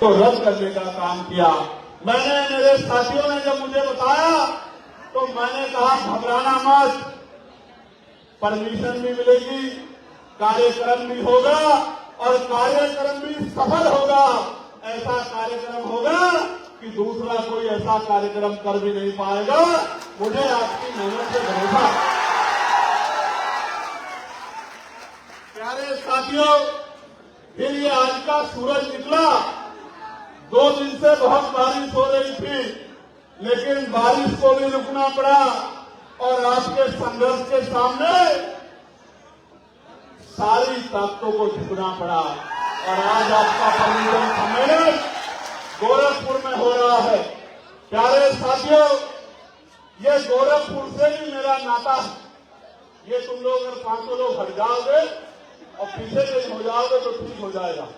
तो रद्द करने का काम किया। मैंने, मेरे साथियों ने जब मुझे बताया तो मैंने कहा घबराना मत, परमिशन भी मिलेगी, कार्यक्रम भी होगा और कार्यक्रम भी सफल होगा। ऐसा कार्यक्रम होगा कि दूसरा कोई ऐसा कार्यक्रम कर भी नहीं पाएगा। मुझे आपकी मेहनत से भरोसा। प्यारे साथियों, फिर ये आज का सूरज निकला। 2 दिन से बहुत बारिश हो रही थी, लेकिन बारिश को भी रुकना पड़ा और आपके संघर्ष के सामने सारी ताकतों को झुकना पड़ा और आज आपका परिवर्तन सम्मेलन गोरखपुर में हो रहा है। प्यारे साथियों, ये गोरखपुर से भी मेरा नाता है। ये तुम लोग अगर 500 लोग हट जाओगे और पीछे कहीं हो जाओगे तो ठीक हो जाएगा,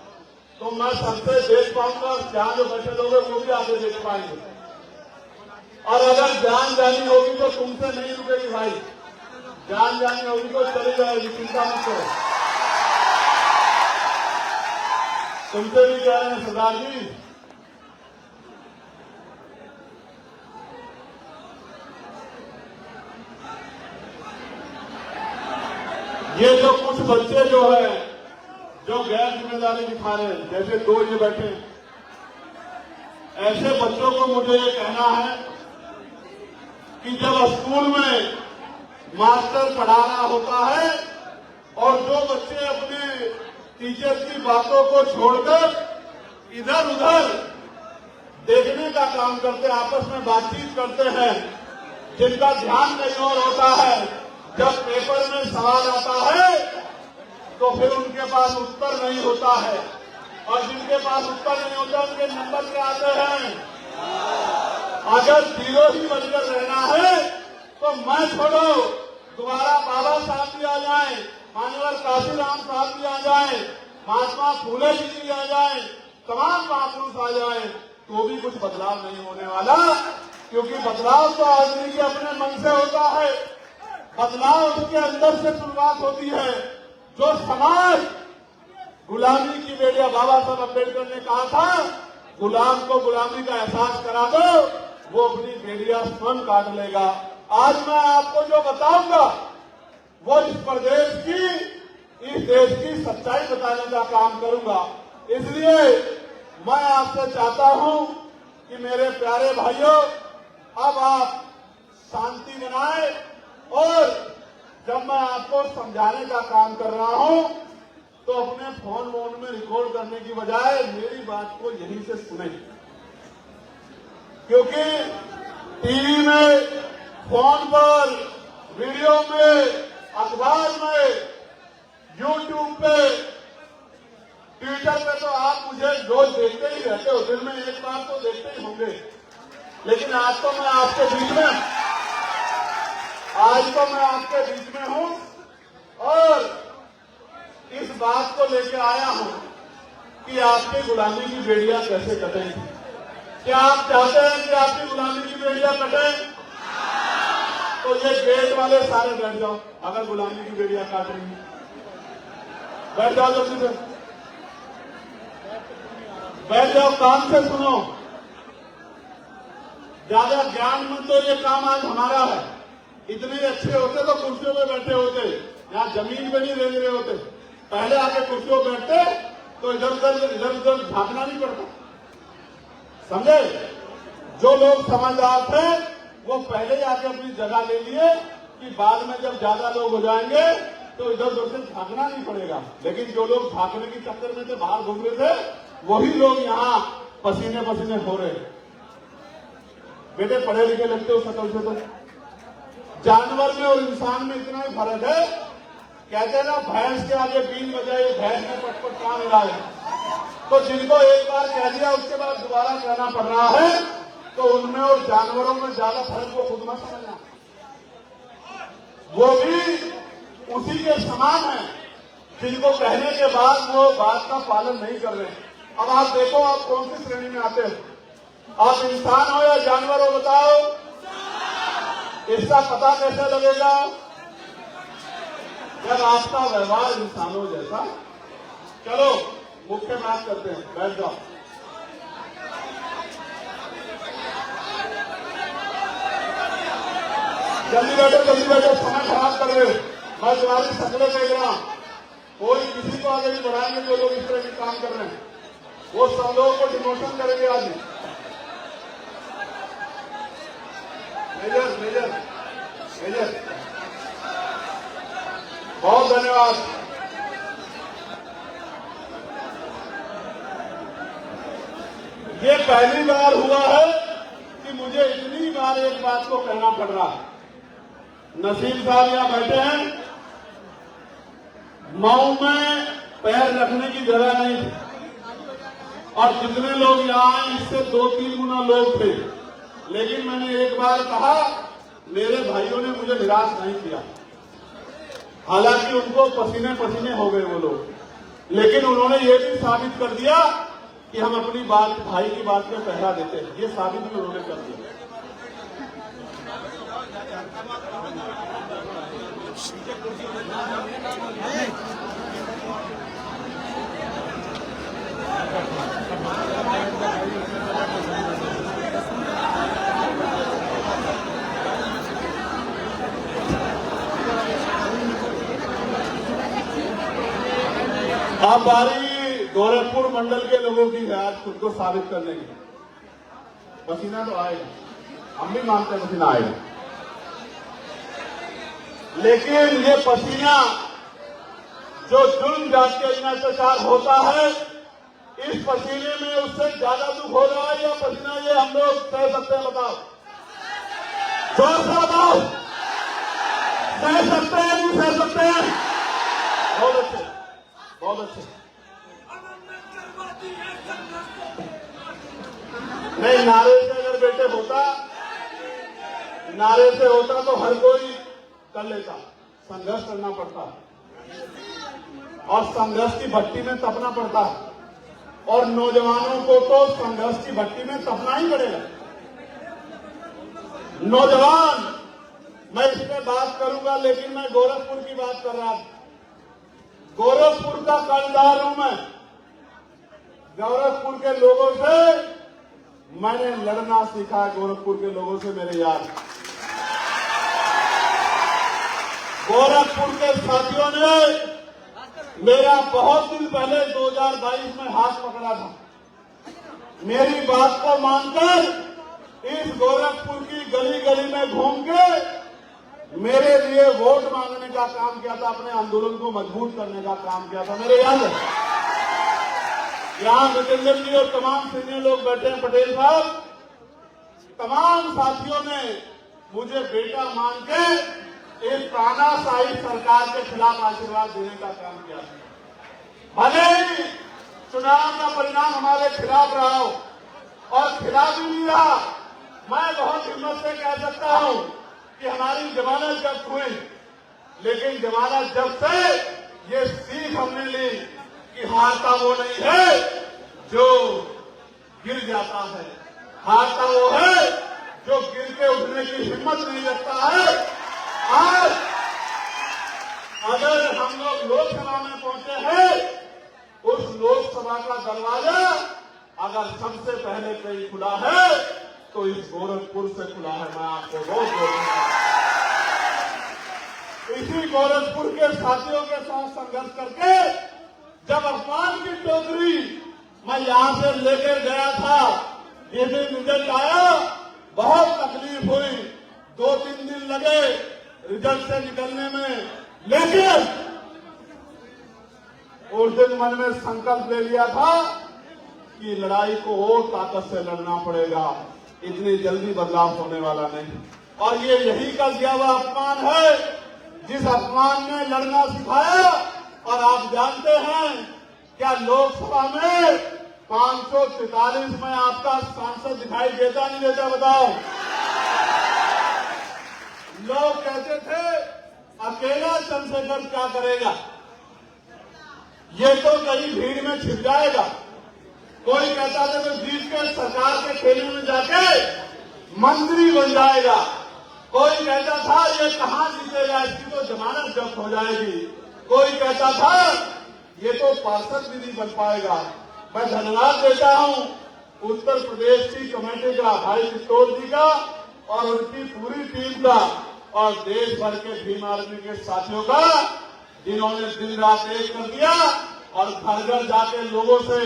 तो मैं सबसे देख पाऊंगा और जहां जो बैठे लोग वो भी आगे देख पाएंगे। और अगर जान जानी होगी तो तुमसे नहीं रुकेगी भाई, जान जानी होगी तो चली जाएगी, चिंता मत करो। तुमसे भी कह रहे हैं सरदार जी, ये जो कुछ बच्चे जो है जो गैर जिम्मेदारी दिखा रहे हैं, जैसे 2 ये बैठे, ऐसे बच्चों को मुझे ये कहना है कि जब स्कूल में मास्टर पढ़ा रहा होता है और जो बच्चे अपने टीचर की बातों को छोड़कर इधर उधर देखने का काम करते, आपस में बातचीत करते हैं, जिनका ध्यान कहीं और होता है, जब पेपर में सवाल आता है तो फिर उनके पास उत्तर नहीं होता है, और जिनके पास उत्तर नहीं होता उनके नंबर क्या आते हैं। अगर 0 ही बनकर रहना है तो मैं छोड़ो, दोबारा बाबा साहब भी आ जाए, मान्यवर काशीराम साहब भी आ जाए, महात्मा फूले जी भी आ जाए, तमाम महापुरुष आ जाए, तो भी कुछ बदलाव नहीं होने वाला। क्योंकि बदलाव तो आदमी के अपने मन से होता है, बदलाव उसके अंदर से शुरुआत होती है। जो समाज गुलामी की बेड़िया, बाबा साहब अम्बेडकर ने कहा था गुलाम को गुलामी का एहसास करा दो, वो अपनी बेड़िया स्वयं काट लेगा। आज मैं आपको जो बताऊंगा वो इस प्रदेश की, इस देश की सच्चाई बताने का काम करूंगा। इसलिए मैं आपसे चाहता हूं कि मेरे प्यारे भाइयों, अब आप शांति बनाए और जब मैं आपको समझाने का काम कर रहा हूं तो अपने फोन वोन में रिकॉर्ड करने की बजाय मेरी बात को यहीं से सुने, क्योंकि टीवी में, फोन पर, वीडियो में, अखबार में, यूट्यूब पे, ट्विटर पे तो आप मुझे रोज देखते ही रहते हो, दिन में एक बार तो देखते ही होंगे। लेकिन आज तो मैं आपके बीच में हूं और इस बात को लेकर आया हूं कि आपकी गुलामी की बेड़ियां कैसे कटेंगी। क्या आप चाहते हैं कि आपकी गुलामी की बेड़ियां कटे? तो ये गेट वाले सारे बैठ जाओ, अगर गुलामी की बेड़ियां काट रही हैं बैठ जाओ, जल्दी से बैठ जाओ, काम से सुनो। ज्यादा ज्ञान में तो ये काम आज हमारा है। इतने अच्छे होते तो कुर्सियों पे बैठे होते, यहाँ जमीन पे नहीं रेंग रहे होते। पहले आके कुर्सियों पे बैठते तो इधर उधर झांकना नहीं पड़ता, समझे? जो लोग समझदार थे वो पहले ही आके अपनी जगह ले लिए कि बाद में जब ज्यादा लोग हो जाएंगे तो इधर उधर से झांकना नहीं पड़ेगा। लेकिन जो लोग झांकने के चक्कर में थे, बाहर घूम रहे थे, वही लोग यहाँ पसीने पसीने हो रहे। बेटे पढ़े लिखे लगते हो शकल से, तो जानवर में और इंसान में इतना ही फर्क है। कहते हैं ना, भैंस के आगे बीन बजाए, भैंस में पटपट काम मिलाए। तो जिनको एक बार कह दिया उसके बाद दोबारा कहना पड़ रहा है, तो उनमें और जानवरों में ज्यादा फर्क वो खुद मत समझना, वो भी उसी के समान है जिनको कहने के बाद वो बात का पालन नहीं कर रहे। अब आप देखो, आप कौन सी श्रेणी में आते हो? आप इंसान हो या जानवर हो, बताओ? इसका पता कैसे लगेगा? जब आपका व्यवहार इंसानों जैसा। चलो मुख्य बात करते हैं, बैठ जाओ। जल्दी बैठो, समय खराब कर रहे हो। मैं तुम्हारी शक्लें देख रहा हूं, कोई किसी को आगे नहीं बढ़ाएंगे जो लोग इस तरह के काम कर रहे हैं, वो सब लोगों को डिमोशन करेंगे आज। मेजर बहुत धन्यवाद। ये पहली बार हुआ है कि मुझे इतनी बार एक बात को कहना पड़ रहा है। नसीम साहब यहां बैठे हैं, मऊ में पैर रखने की जगह नहीं थी और जितने लोग यहां आए इससे 2-3 गुना लोग थे, लेकिन मैंने एक बार कहा, मेरे भाइयों ने मुझे निराश नहीं किया। हालांकि उनको पसीने पसीने हो गए वो लोग, लेकिन उन्होंने ये भी साबित कर दिया कि हम अपनी बात, भाई की बात में पहरा देते हैं। ये साबित भी उन्होंने कर दिया। अब बारी गोरखपुर मंडल के लोगों की है आज खुद को साबित करने की। पसीना तो आएगा, हम भी मानते हैं पसीना आएगा, लेकिन ये पसीना जो जुल्म जात के अत्याचार होता है, इस पसीने में उससे ज्यादा दुख हो रहा है या पसीना ये हम लोग सह सकते हैं? बताओ, जोर से बताओ, सह सकते हैं नहीं सह सकते हैं? बहुत अच्छे, बहुत अच्छे। नहीं, नारे से अगर बेटे होता, नारे से होता तो हर कोई कर लेता। संघर्ष करना पड़ता और संघर्ष की भट्टी में तपना पड़ता है, और नौजवानों को तो संघर्ष की भट्टी में तपना ही पड़ेगा। नौजवान, मैं इस पे बात करूंगा, लेकिन मैं गोरखपुर की बात कर रहा हूं। गोरखपुर का कर्जदार हूं मैं। गोरखपुर के लोगों से मैंने लड़ना सीखा है, गोरखपुर के लोगों से मेरे यार। गोरखपुर के साथियों ने मेरा बहुत दिन पहले 2022 में हाथ पकड़ा था। मेरी बात को मानकर इस गोरखपुर की गली गली में घूम के मेरे लिए वोट मांगने का काम किया था, अपने आंदोलन को मजबूत करने का काम किया था। मेरे याद है, यहां जितेंद्र जी और तमाम सीनियर लोग बैठे हैं, पटेल साहब, तमाम साथियों ने मुझे बेटा मान के इस तानाशाही सरकार के खिलाफ आशीर्वाद देने का काम किया। भले ही चुनाव का परिणाम हमारे खिलाफ रहा हो, और खिलाफ ही नहीं रहा, मैं बहुत हिम्मत से कह सकता हूं कि हमारी जमानत जब्त हुई, लेकिन जमानत जब्त से ये सीख हमने ली कि हारता वो नहीं है जो गिर जाता है, हारता वो है जो गिर के उठने की हिम्मत नहीं रखता है। आज अगर हम लोग लोकसभा में पहुंचे हैं, उस लोकसभा का दरवाजा अगर सबसे पहले कहीं खुला है तो इस गोरखपुर से खुला है। मैं आपको बहुत इसी गोरखपुर के साथियों के साथ संघर्ष करके जब अपमान की टोकरी मैं यहां से लेकर गया था, ये दिन रिजल्ट आया, बहुत तकलीफ हुई, 2-3 दिन लगे रिजल्ट से निकलने में, लेकिन उस दिन मन में संकल्प ले लिया था कि लड़ाई को और ताकत से लड़ना पड़ेगा, इतनी जल्दी बदलाव होने वाला नहीं। और ये यही का दिया हुआ अपमान है, जिस अपमान ने लड़ना सिखाया। और आप जानते हैं क्या लोकसभा में 543 में आपका सांसद दिखाई देता नहीं देता? बताओ। लोग कहते थे अकेला चंद्रशेखर क्या करेगा, ये तो कहीं भीड़ में छिप जाएगा। कोई कहता था तो जीत के सरकार के खेमे में जाके मंत्री बन जाएगा। कोई कहता था ये कहां जीतेगा, इसकी तो जमानत जब्त हो जाएगी। कोई कहता था ये तो पार्षद भी नहीं बन पाएगा। मैं धन्यवाद देता हूं उत्तर प्रदेश की कमेटी का, भाई चित्तौड़ जी का और उनकी पूरी टीम का, और देश भर के भीम आर्मी के साथियों का, जिन्होंने दिन रात एक कर दिया और घर घर जाके लोगों से,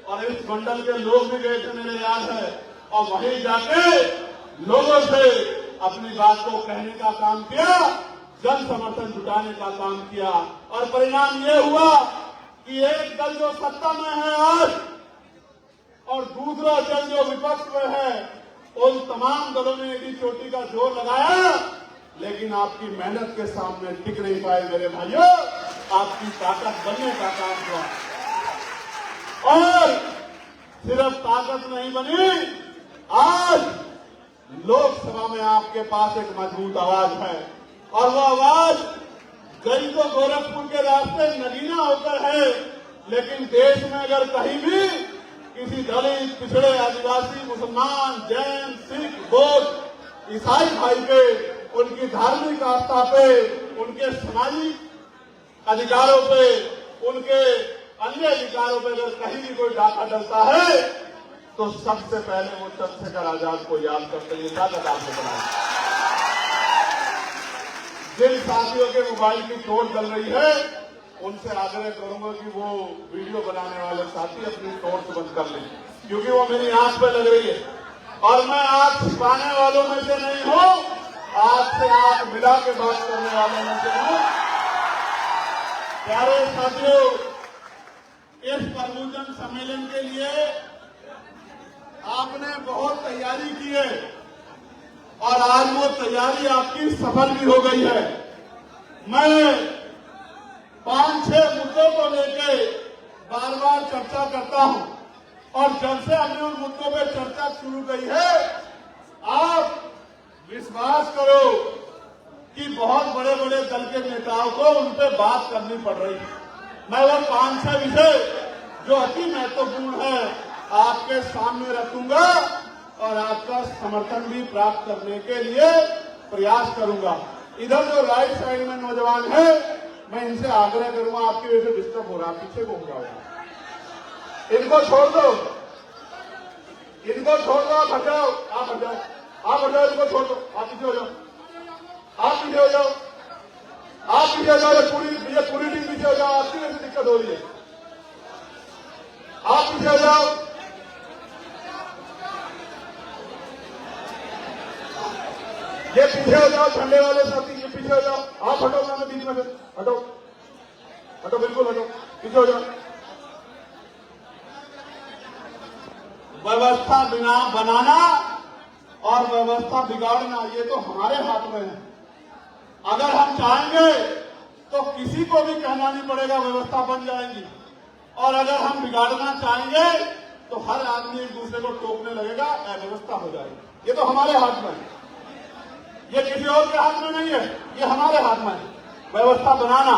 और इस मंडल के लोग भी गए थे मेरे याद है, और वहीं जाके लोगों से अपनी बात को कहने का काम किया, जन समर्थन जुटाने का काम किया। और परिणाम ये हुआ कि एक दल जो सत्ता में है आज और दूसरा दल जो विपक्ष में है, उन तमाम दलों ने एडी चोटी का जोर लगाया, लेकिन आपकी मेहनत के सामने टिक नहीं पाए मेरे भाइयों। आपकी ताकत बनने का काम हुआ और सिर्फ ताकत नहीं बनी, आज लोकसभा में आपके पास एक मजबूत आवाज है और वो आवाज गई तो गोरखपुर के रास्ते नगीना होकर है, लेकिन देश में अगर कहीं भी किसी दलित, पिछड़े, आदिवासी, मुसलमान, जैन, सिख, बौद्ध, ईसाई भाई पे, उनकी धार्मिक आस्था पे, उनके सामाजिक अधिकारों पे, उनके अन्य अधिकारों पे अगर कहीं भी कोई डाका डलता है तो सबसे पहले वो चंद्रशेखर आजाद को याद करते हैं। ताकत आपको बनाए। जिन साथियों के मोबाइल की तोड़ चल रही है, उनसे आग्रह करूंगा कि वो वीडियो बनाने वाले साथी अपनी टोर्च बंद कर लें, क्योंकि वो मेरी आंख पे लग रही है और मैं आंख छिपाने वालों में से नहीं हूं, आंख से आंख मिला के बात करने वालों में से हूं। प्यारे साथियों, इस प्रबोधन सम्मेलन के लिए आपने बहुत तैयारी की है और आज वो तैयारी आपकी सफल भी हो गई है। मैं 5-6 मुद्दों को लेकर बार बार चर्चा करता हूं और जब से हमने उन मुद्दों पर चर्चा शुरू की है, आप विश्वास करो कि बहुत बड़े बड़े दल के नेताओं को उन पर बात करनी पड़ रही है। मैं वो 5-6 विषय जो अति महत्वपूर्ण है आपके सामने रखूंगा और आपका समर्थन भी प्राप्त करने के लिए प्रयास करूंगा। इधर जो राइट साइड में नौजवान है, मैं इनसे आग्रह करूंगा, आपकी वजह से डिस्टर्ब हो रहा है, पीछे घूम रहा होगा, इनको छोड़ दो, इनको छोड़ दो, आप हट जाओ, आप हट जाओ, आप हट जाओ, इनको छोड़ दो, आप पीछे हो जाओ, आप पीछे हो जाओ, आप पीछे हो जाओ, ये पूरी टीम पीछे हो जाओ, आपकी वजह से दिक्कत हो रही है, आप पीछे हो जाओ, ये पीछे हो जाओ, झंडे वाले साथी ये पीछे हो जाओ, आप हटो, मैं बीच में से हटो, हटो, बिल्कुल हटो, पीछे हो जाओ। व्यवस्था बनाना और व्यवस्था बिगाड़ना, ये तो हमारे हाथ में है। अगर हम चाहेंगे तो किसी को भी कहना नहीं पड़ेगा, व्यवस्था बन जाएगी, और अगर हम बिगाड़ना चाहेंगे तो हर आदमी एक दूसरे को टोकने लगेगा, अव्यवस्था हो जाएगी। ये तो हमारे हाथ में है, ये किसी और के हाथ में नहीं है, ये हमारे हाथ में है। व्यवस्था बनाना,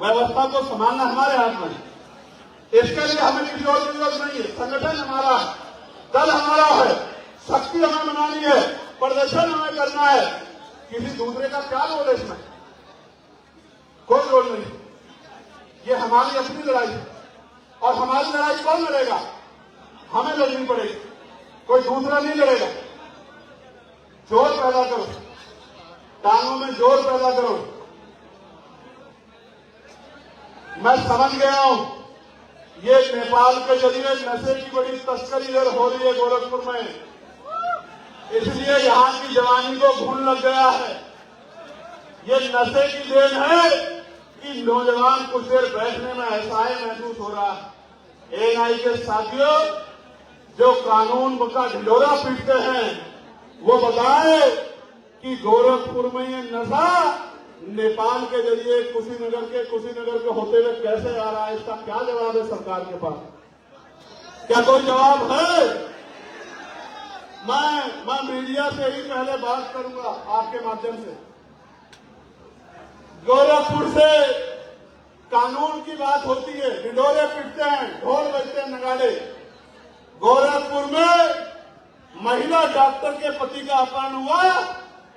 व्यवस्था को संभालना हमारे हाथ में है। इसके लिए हमें किसी और की जरूरत नहीं है। संगठन हमारा, दल हमारा है, शक्ति हमें बनानी है, प्रदर्शन हमें करना है। किसी दूसरे का क्या रोल है इसमें? कोई रोल नहीं। ये हमारी अपनी लड़ाई है और हमारी लड़ाई कौन लड़ेगा? हमें लड़नी पड़ेगी, कोई दूसरा नहीं लड़ेगा। जोर पैदा करो, टांगों में जोर पैदा करो। मैं समझ गया हूं, ये नेपाल के जरिए नशे की बड़ी तस्करी इधर हो रही है गोरखपुर में, इसलिए यहां की जवानी को घून लग गया है। ये नशे की देन है कि नौजवान कुछ देर बैठने में असहाय महसूस हो रहा है। एएनआई के साथियों जो कानून का ढिंढोरा पीटते हैं, वो बताए कि गोरखपुर में ये नशा नेपाल के जरिए कुशीनगर के होते हुए कैसे आ रहा है? इसका क्या जवाब है सरकार के पास? क्या कोई जवाब है? मैं मीडिया से ही पहले बात करूंगा आपके माध्यम से। गोरखपुर से कानून की बात होती है, ढिंढोरे पिटते हैं, ढोल बजते हैं, नगाड़े। गोरखपुर में महिला डॉक्टर के पति का अपहरण हुआ,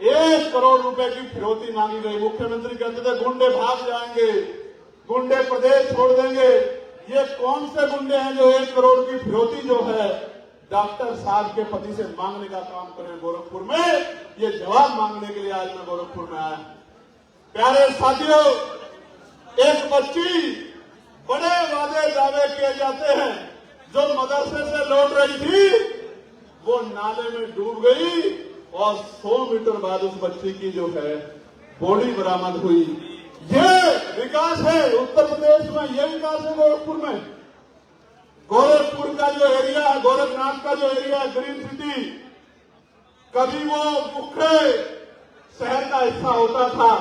1 करोड़ रुपए की फिरौती मांगी गई। मुख्यमंत्री कहते थे गुंडे भाग जाएंगे, गुंडे प्रदेश छोड़ देंगे। ये कौन से गुंडे हैं जो 1 करोड़ की फिरौती जो है डॉक्टर साहब के पति से मांगने का काम करें गोरखपुर में, ये जवाब मांगने के लिए आज मैं गोरखपुर में आया। प्यारे साथियों, एक बच्ची, बड़े वादे दावे किए जाते हैं, जो मदरसे से लौट रही थी वो नाले में डूब गई और 100 मीटर बाद उस बच्ची की जो है बॉडी बरामद हुई। ये विकास है उत्तर प्रदेश में, ये विकास है गोरखपुर में। गोरखपुर का जो एरिया है, गोरखनाथ का जो एरिया है, ग्रीन सिटी, कभी वो मुख्य शहर का हिस्सा होता था।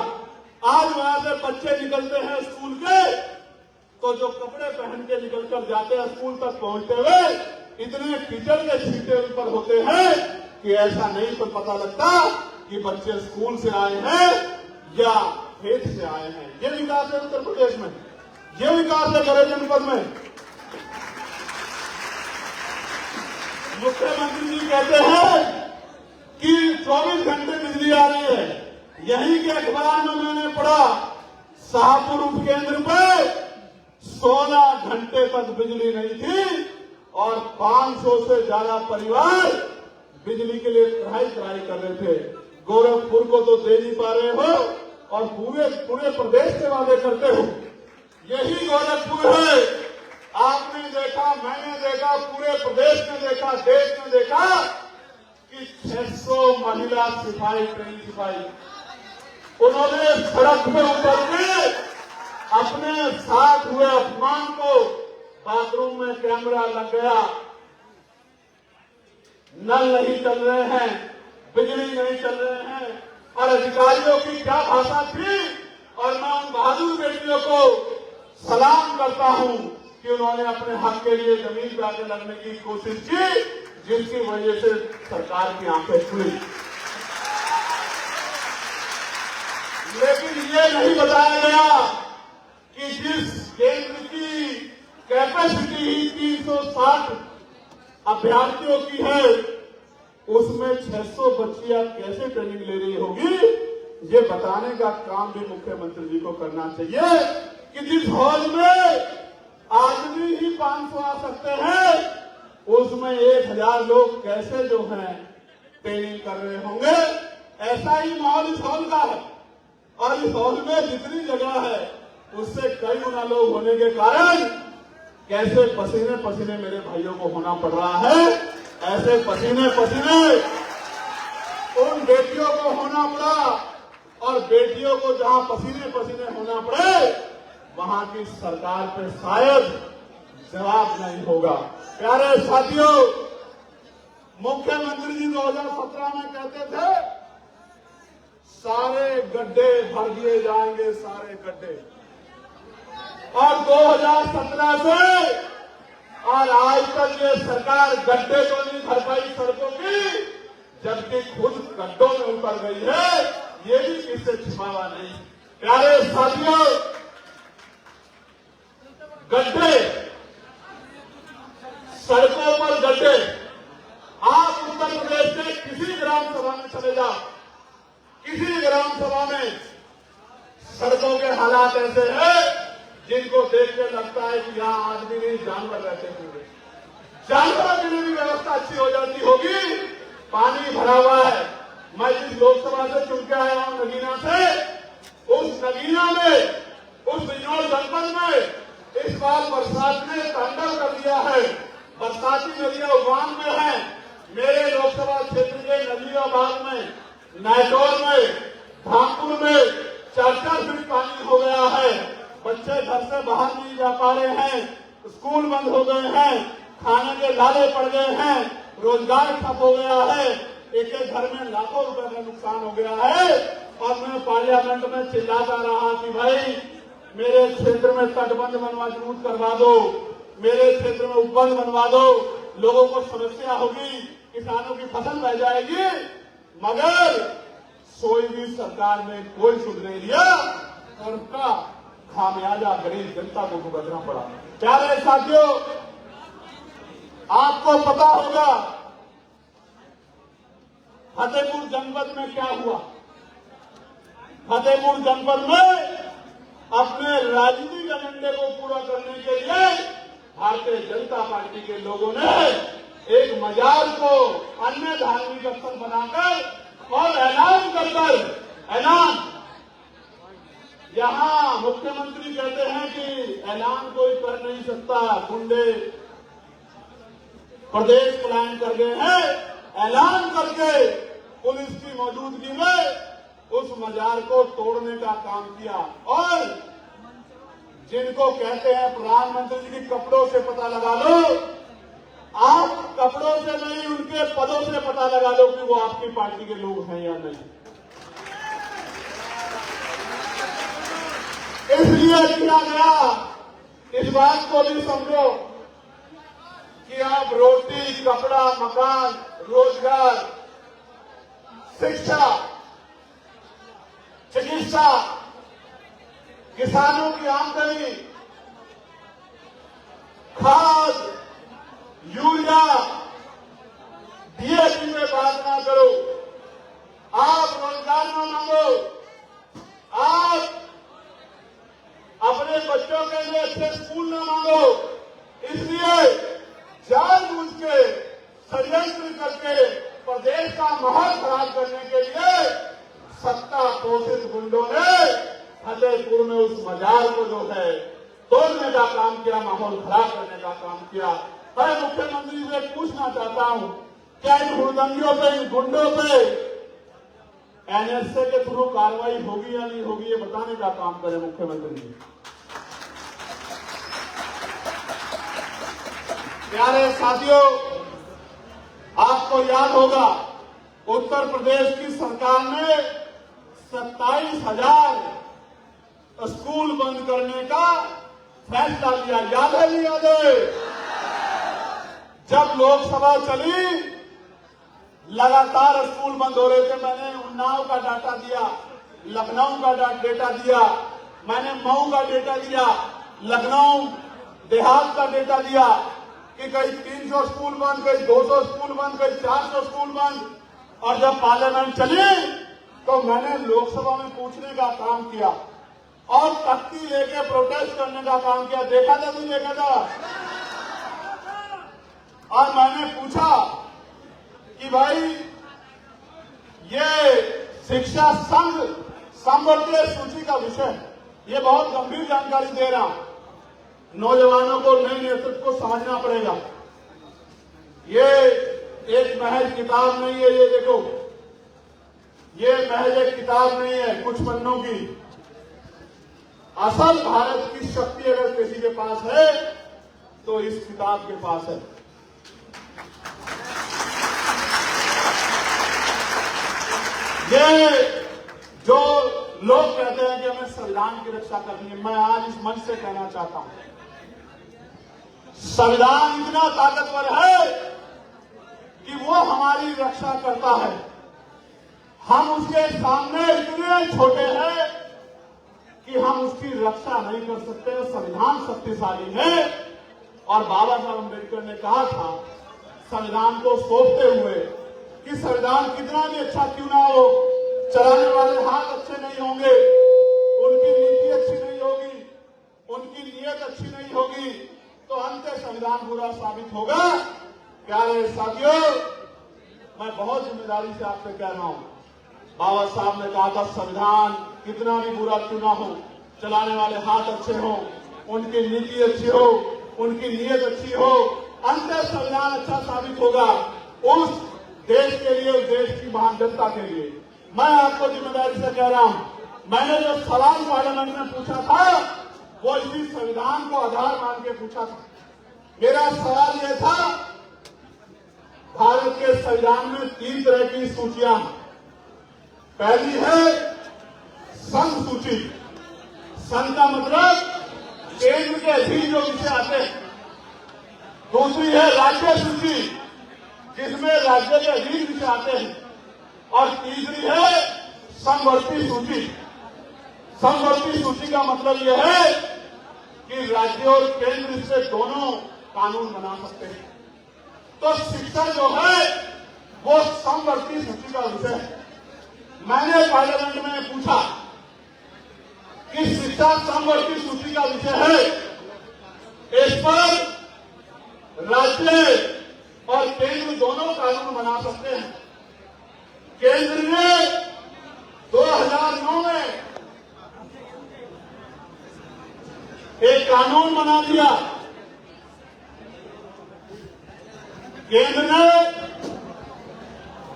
आज वहां से बच्चे निकलते हैं स्कूल के, तो जो कपड़े पहन के निकलकर जाते हैं स्कूल तक पहुंचते हुए, इतने कीचड़ के छींटे उन पर होते हैं कि ऐसा नहीं तो पता लगता कि बच्चे स्कूल से आए हैं या खेत से आए हैं। ये विकास है उत्तर प्रदेश में, ये विकास है गौरव जनपद में। मुख्यमंत्री जी कहते हैं कि 24 घंटे बिजली आ रही है। यहीं के अखबार में मैंने पढ़ा, शाहपुर उपकेंद्र पे 16 घंटे तक बिजली नहीं थी और 500 से ज्यादा परिवार बिजली के लिए त्राही कर रहे थे। गोरखपुर को तो दे नहीं पा रहे हो और पूरे प्रदेश के वादे करते हो। यही गोरखपुर है। आपने देखा, मैंने देखा, पूरे प्रदेश ने देखा, देश ने देखा कि 600 महिला सिपाही, ट्रेन सिपाही, उन्होंने सड़क पे उतर के अपने साथ हुए अपमान को, बाथरूम में कैमरा लग गया, नल नहीं चल रहे हैं, बिजली नहीं चल रहे हैं, और अधिकारियों की क्या भाषा थी। और मैं उन बहादुर बेटियों को सलाम करता हूं कि उन्होंने अपने हक के लिए जमीन पे आके लगने की कोशिश की, जिसकी वजह से सरकार की आंखें खुली। लेकिन ये नहीं बताया गया कि जिस केंद्र की कैपेसिटी ही 360 अभ्यर्थियों की है, उसमें 600 बच्चियां कैसे ट्रेनिंग ले रही होगी, ये बताने का काम भी मुख्यमंत्री जी को करना चाहिए कि जिस हॉल में आदमी ही 500 आ सकते हैं, उसमें 1000 लोग कैसे जो हैं ट्रेनिंग कर रहे होंगे। ऐसा ही माहौल इस हॉल का है, और इस हॉल में जितनी जगह है उससे कई गुना लोग होने के कारण कैसे पसीने पसीने मेरे भाइयों को होना पड़ रहा है, ऐसे पसीने पसीने उन बेटियों को होना पड़ा। और बेटियों को जहां पसीने पसीने होना पड़े, वहां की सरकार पे शायद जवाब नहीं होगा। प्यारे साथियों, मुख्यमंत्री जी 2017 में कहते थे सारे गड्ढे भर दिए जाएंगे, सारे गड्ढे, और 2017 से और आज तक ये सरकार गड्ढे तो नहीं भर पाई सड़कों की, जबकि खुद गड्ढों में उतर गई है, ये भी किससे छिपावा नहीं। प्यारे साथियों, गड्ढे, सड़कों पर गड्ढे, आप उत्तर प्रदेश के किसी ग्राम सभा में चले जाओ, किसी ग्राम सभा में सड़कों के हालात ऐसे हैं जिनको देख के लगता है कि यहां आदमी नहीं जानवर रहते होंगे। जानवरों के लिए भी व्यवस्था अच्छी हो जाती होगी। पानी भरा हुआ है। मैं जिस लोकसभा से चुन के आया हूं नगीना से, उस नगीना में, उस बिजनौर जनपद में इस बार बरसात ने तांडव कर दिया है। बरसाती नदियां उफान में है। मेरे लोकसभा क्षेत्र के नजीराबाद में, नायटौर में, धामपुर में 4-4 फीट पानी हो गया है। बच्चे घर से बाहर नहीं जा पा रहे हैं, स्कूल बंद हो गए हैं, खाने के लाले पड़ गए हैं, रोजगार ठप हो गया है, एक एक घर में लाखों रुपए का नुकसान हो गया है। और मैं पार्लियामेंट में चिल्लाता रहा कि भाई मेरे क्षेत्र में तटबंध मजबूत करवा दो, मेरे क्षेत्र में उपबंध बनवा दो, लोगों को समस्या होगी, किसानों की फसल बह जाएगी। मगर सोई भी सरकार ने कोई सुध नहीं लिया और उनका खामियाजा गरीब जनता को भुगतना पड़ा। प्यारे साथियों, आपको पता होगा फतेहपुर जनपद में क्या हुआ। फतेहपुर जनपद में अपने राजनीतिक एजेंडे को पूरा करने के लिए भारतीय जनता पार्टी के लोगों ने एक मजार को अन्य धार्मिक स्थल बनाकर और ऐलान यहां मुख्यमंत्री कहते हैं कि ऐलान कोई कर नहीं सकता, गुंडे प्रदेश पलायन कर गए हैं। ऐलान करके पुलिस की मौजूदगी में उस मजार को तोड़ने का काम किया और जिनको कहते हैं प्रधानमंत्री जी के कपड़ों से पता लगा लो, आप कपड़ों से नहीं उनके पदों से पता लगा लो कि वो आपकी पार्टी के लोग हैं या नहीं। इसलिए किया गया, इस बात को भी समझो कि आप रोटी, कपड़ा, मकान, रोजगार, शिक्षा, चिकित्सा, किसानों की आमदनी, खाद, यूरिया, डीएपी में बात ना करो। आप रोजगार न मांगो, आप अपने बच्चों के लिए अच्छे स्कूल न मांगो। इसलिए जानबूझ के षड्यंत्र करके प्रदेश का माहौल खराब करने के लिए सत्ता पोषित गुंडों ने फतेहपुर में उस मजार को जो है तोड़ने का काम किया, माहौल खराब करने का काम किया। मैं मुख्यमंत्री से पूछना चाहता हूं, क्या इन हुड़दंगियों पे, इन गुंडों पे एनएसए के थ्रू कार्रवाई होगी या नहीं होगी, ये बताने का काम करें मुख्यमंत्री जी। प्यारे साथियों, आपको याद होगा उत्तर प्रदेश की सरकार ने 27,000 स्कूल बंद करने का फैसला लिया। याद है नहीं याद है? जब लोकसभा चली लगातार स्कूल बंद हो रहे थे। मैंने उन्नाव का डाटा दिया, लखनऊ का डेटा दिया, मैंने मऊ का डेटा दिया, लखनऊ देहात का डेटा दिया कि कहीं 300 स्कूल बंद, कहीं 200 स्कूल बंद, कहीं 400 स्कूल बंद। और जब पार्लियामेंट चली तो मैंने लोकसभा में पूछने का काम किया और तख्ती लेके प्रोटेस्ट करने का काम किया। देखा था नहीं देखा था? और मैंने पूछा कि भाई ये शिक्षा संघ संवर्गीय सूची का विषय, ये बहुत गंभीर जानकारी दे रहा हूं। नौजवानों को, नए नेतृत्व को समझना पड़ेगा। ये एक महज किताब नहीं है, ये देखो, ये महज एक किताब नहीं है कुछ पन्नों की। असल भारत की शक्ति अगर किसी के पास है तो इस किताब के पास है। ये जो लोग कहते हैं कि हमें संविधान की रक्षा करनी है, मैं आज इस मंच से कहना चाहता हूं, संविधान इतना ताकतवर है कि वो हमारी रक्षा करता है। हम उसके सामने इतने छोटे हैं कि हम उसकी रक्षा नहीं कर सकते। संविधान शक्तिशाली है और बाबा साहब अम्बेडकर ने कहा था संविधान को सौंपते हुए कि संविधान कितना भी अच्छा क्यों ना हो, चलाने वाले हाथ अच्छे नहीं होंगे, उनकी नीति अच्छी नहीं होगी, उनकी नीयत अच्छी नहीं होगी, तो अंत संविधान बुरा साबित होगा। प्यारे साथियों, मैं बहुत जिम्मेदारी से आपसे कह रहा हूं, बाबा साहब ने कहा था संविधान कितना भी बुरा क्यों ना हो, चलाने वाले हाथ अच्छे हो, उनकी नीति अच्छी हो, उनकी नीयत अच्छी हो, अंत संविधान अच्छा साबित होगा उस देश के लिए, उस देश की महान जनता के लिए। मैं आपको जिम्मेदारी से कह रहा हूं, मैंने जो सवाल पार्लियामेंट में पूछा था वो इसी संविधान को आधार मान के पूछा था। मेरा सवाल यह था, भारत के संविधान में 3 तरह की सूचियां हैं। पहली है संघ सूची। संघ का मतलब केंद्र के अधीन जो विषय आते हैं। दूसरी है राज्य सूची, जिसमें राज्य के अधीन विषय आते हैं। और तीसरी है समवर्ती सूची। समवर्ती सूची का मतलब यह है कि राज्य और केंद्र से दोनों कानून बना सकते हैं। तो शिक्षा जो है वो समवर्ती सूची का विषय है। मैंने पार्लियामेंट में पूछा कि शिक्षा समवर्ती सूची का विषय है, इस पर राज्य और केंद्र दोनों कानून बना सकते हैं। केंद्र ने 2009 में एक कानून बना दिया। केंद्र ने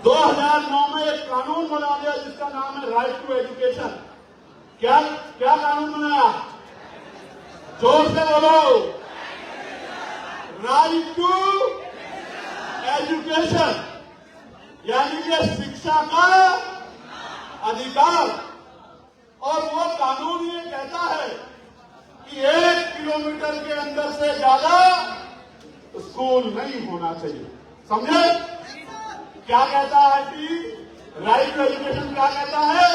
2009 में एक कानून बना दिया जिसका नाम है राइट टू एजुकेशन। क्या क्या कानून बनाया? जोर से बोलो, राइट टू एजुकेशन, यानी कि शिक्षा का अधिकार। और वो कानून ये कहता है कि 1 किलोमीटर के अंदर से ज्यादा स्कूल नहीं होना चाहिए। समझे? क्या कहता है कि राइट टू एजुकेशन क्या कहता है?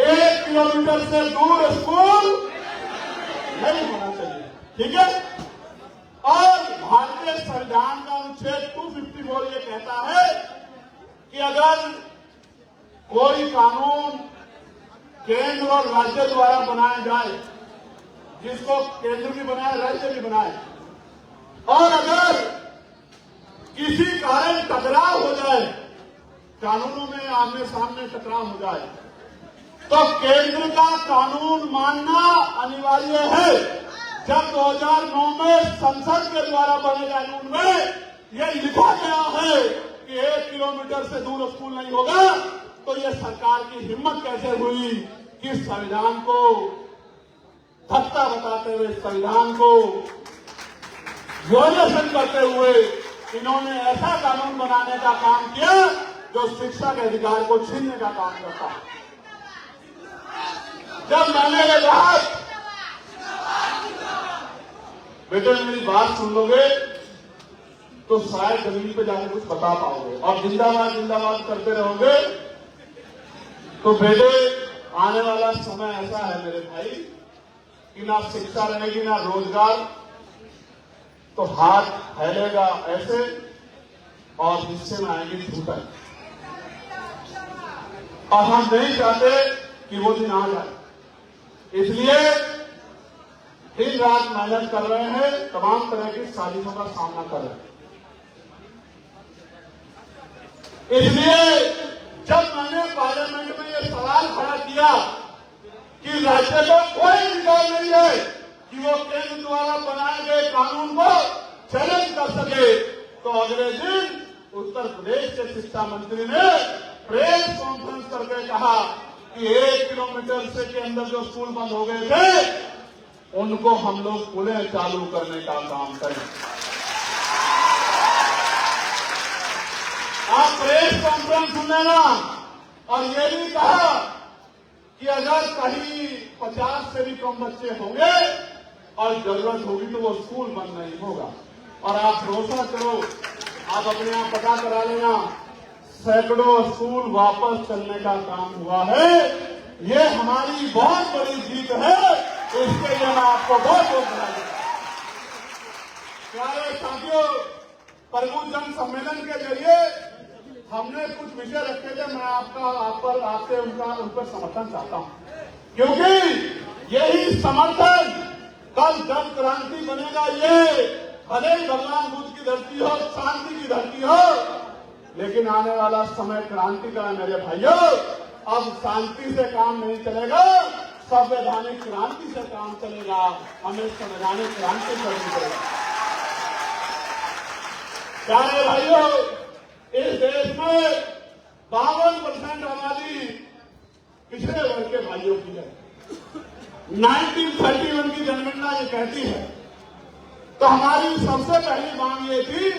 1 किलोमीटर से दूर स्कूल नहीं होना चाहिए। ठीक है? और भारतीय संविधान का अनुच्छेद 254 ये कहता है कि अगर कोई कानून केंद्र और राज्य द्वारा बनाया जाए, जिसको केंद्र भी बनाए राज्य भी बनाए, और अगर किसी कारण टकराव हो जाए, कानूनों में आमने सामने टकराव हो जाए, तो केंद्र का कानून मानना अनिवार्य है। जब 2009 में संसद के द्वारा बने कानून में यह लिखा गया है कि 1 किलोमीटर से दूर स्कूल नहीं होगा, तो यह सरकार की हिम्मत कैसे हुई कि संविधान को धक्का बताते हुए, संविधान को वियोलेशन करते हुए इन्होंने ऐसा कानून बनाने का काम किया जो शिक्षा के अधिकार को छीनने का काम करता है। जब मैंने ये कहा, बेटे मेरी बात सुन लोगे तो शायद जमीन पे जाके कुछ बता पाओगे, और जिंदाबाद जिंदाबाद करते रहोगे तो बेटे आने वाला समय ऐसा है मेरे भाई कि ना शिक्षा रहेगी ना रोजगार, तो हाथ फैलेगा ऐसे और हिस्से में आएंगे झूठा। और हम नहीं चाहते कि वो दिन आ जाए, इसलिए दिन रात मेहनत कर रहे हैं, तमाम तरह की साजिशों का सामना कर रहे हैं। इसलिए जब मैंने पार्लियामेंट में ये सवाल खड़ा किया कि राज्य को कोई अधिकार नहीं है कि वो केंद्र द्वारा बनाए गए कानून को चैलेंज कर सके, तो अगले दिन उत्तर प्रदेश के शिक्षा मंत्री ने प्रेस कॉन्फ्रेंस करके कहा कि 1 किलोमीटर से के अंदर जो स्कूल बंद हो गए थे उनको हम लोग पुनः चालू करने का काम करें। आप प्रेस कॉन्फ्रेंस सुन लेना। और ये भी कहा कि अगर कहीं 50 से भी कम बच्चे होंगे और जरूरत होगी तो वो स्कूल बंद नहीं होगा। और आप भरोसा करो, आप अपने आप पता करा लेना, सैकड़ों स्कूल वापस चलने का काम हुआ है। ये हमारी बहुत बड़ी जीत है, इसके लिए मैं आपको बहुत बहुत बधाई देता हूं। प्यारे साथियों, प्रबुद्ध जन सम्मेलन के जरिए हमने कुछ विषय रखे थे, मैं आपसे उन पर समर्थन चाहता हूं, क्योंकि यही समर्थन कल जन क्रांति बनेगा। ये भले ही भगवान बुद्ध की धरती हो, शांति की धरती हो, लेकिन आने वाला समय क्रांति का है मेरे भाइयों। अब शांति से काम नहीं चलेगा, संवैधानिक क्रांति से काम चलेगा। हमें संवैधानिक क्रांति करनी पड़ेगी। प्यारे भाइयों, इस देश में 52% आबादी पिछड़े वर्ग के भाइयों की है। 1931 की जनगणना ये कहती है। तो हमारी सबसे पहली मांग ये थी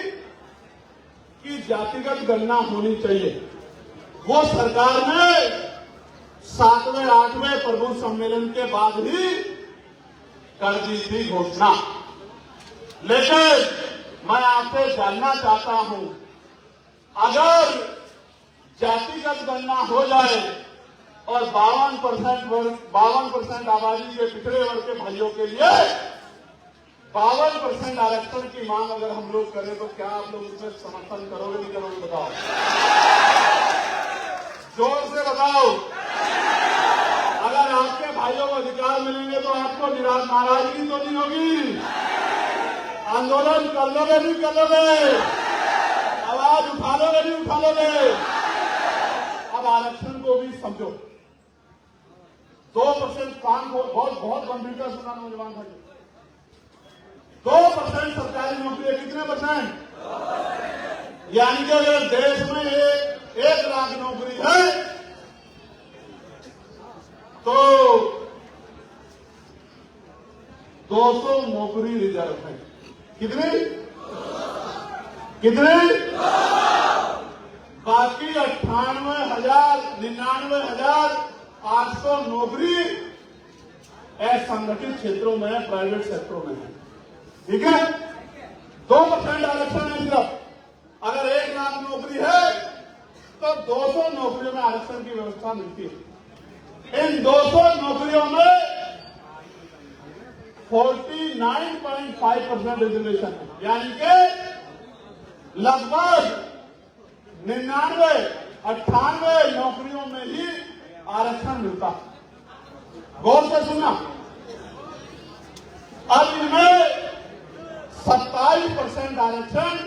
कि जातिगत गणना होनी चाहिए। वो सरकार ने 7वें 8वें प्रबुद्ध सम्मेलन के बाद ही कर दी थी घोषणा। लेकिन मैं आपसे जानना चाहता हूं, अगर जातिगत गणना हो जाए और 52% आबादी के पिछड़े वर्ग के भाइयों के लिए 52% आरक्षण की मांग अगर हम लोग करें, तो क्या आप लोग उसमें समर्थन करोगे नहीं करोगे? बताओ, जोर से बताओ। अगर आपके भाइयों को अधिकार मिलेंगे तो आपको नाराजगी तो नहीं होगी? आंदोलन कर लोगे नहीं कर लोगे? उठा लोगे? अब आरक्षण को भी समझो। 2% काम को बहुत गंभीरता सुना नौजवान भाई। 2% सरकारी नौकरी कितने %? यानी कि अगर देश में 1 लाख नौकरी है तो 200 नौकरी रिजर्व है। कितनी? बाकी 99,800 नौकरी असंगठित क्षेत्रों में है, प्राइवेट सेक्टरों में है। ठीक है, 2% आरक्षण है सिर्फ। अगर 1 लाख नौकरी है तो 200 नौकरियों में आरक्षण की व्यवस्था मिलती है। इन 200 नौकरियों में 49.5% रिजर्वेशन है, यानी कि लगभग 99-98 नौकरियों में ही आरक्षण मिलता है। गौर से सुना। अब इनमें 27% आरक्षण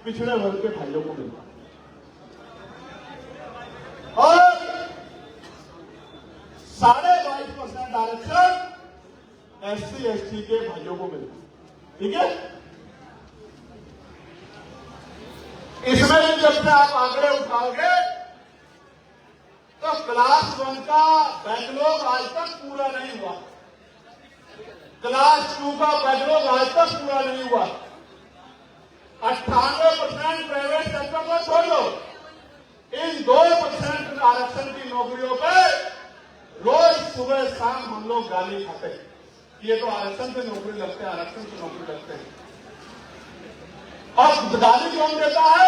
पिछड़े वर्ग के भाइयों को मिलता और 22.5% आरक्षण SC/ST के भाइयों को मिलता। ठीक है, इसमें भी जब से आप आंकड़े उठाओगे तो क्लास 1 का बैकलॉग आज तक पूरा नहीं हुआ, क्लास 2 का बैकलॉग आज तक पूरा नहीं हुआ। 98% प्राइवेट सेक्टर को छोड़ दो, इन 2% आरक्षण की नौकरियों पे रोज सुबह शाम हम लोग गाली खाते हैं। ये तो आरक्षण से नौकरी लगते हैं, आरक्षण से नौकरी लगते हैं। और गाली कौन देता है?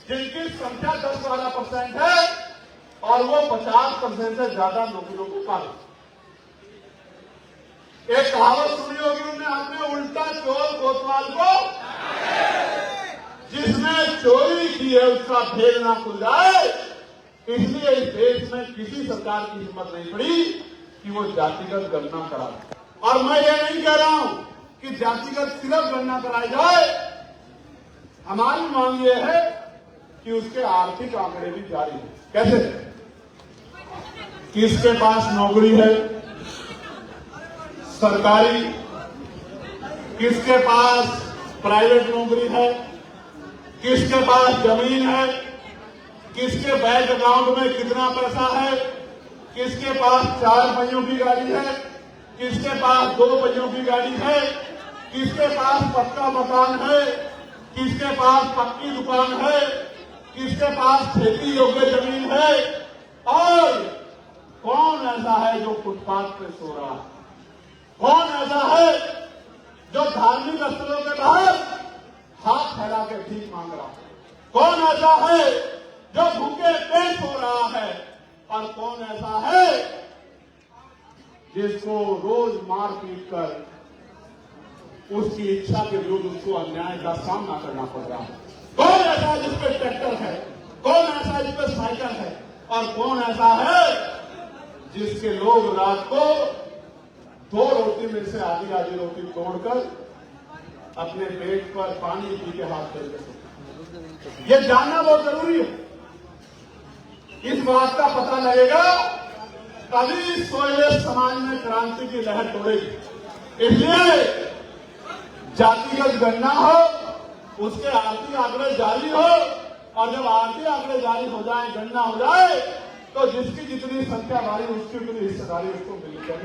जिनकी संख्या 10-12% है और वो 50% से ज्यादा नौकरियों को पा रहे। एक कहावत सुनी होगी उन्हें आपने, उल्टा चोर कोतवाल को, जिसने चोरी की है उसका भेद ना खुल जाए। इसलिए इस देश में किसी सरकार की हिम्मत नहीं पड़ी कि वो जातिगत गणना कराए। और मैं ये नहीं कह रहा हूं कि जातिगत सिर्फ गणना कराई जाए, हमारी मांग ये है कि उसके आर्थिक आंकड़े भी जारी हैं। कैसे? किसके पास नौकरी है सरकारी, किसके पास प्राइवेट नौकरी है, किसके पास जमीन है, किसके बैंक अकाउंट में कितना पैसा है, किसके पास 4 पहियों की गाड़ी है, किसके पास 2 पहियों की गाड़ी है, किसके पास पक्का मकान है, किसके पास पक्की दुकान है, किसके पास खेती योग्य जमीन है, और कौन ऐसा है जो फुटपाथ पे सो रहा है, कौन ऐसा है जो धार्मिक स्थलों के बाहर हाथ फैला के भीख मांग रहा है, कौन ऐसा है जो भूखे पेट सो रहा है, और कौन ऐसा है जिसको रोज मार पीट कर उसकी इच्छा के विरुद्ध उसको अन्याय का सामना करना पड़ रहा है। कौन ऐसा जिसपे ट्रैक्टर है, कौन ऐसा जिसपे साइकिल है, और कौन ऐसा है जिसके लोग रात को 2 रोटी में से आधी रोटी तोड़कर अपने पेट पर पानी पी के हाथ करके सोते। ये जानना बहुत जरूरी है। इस बात का पता लगेगा तभी सोए समाज में क्रांति की लहर दौड़ेगी। इसलिए जातिगत गणना हो, उसके आर्थिक आंकड़े जारी हो, और जब आर्थिक आंकड़े जारी हो जाए, गणना हो जाए, तो जिसकी जितनी संख्या भारी उसकी उतनी हिस्सेदारी उसको मिलनी चाहिए।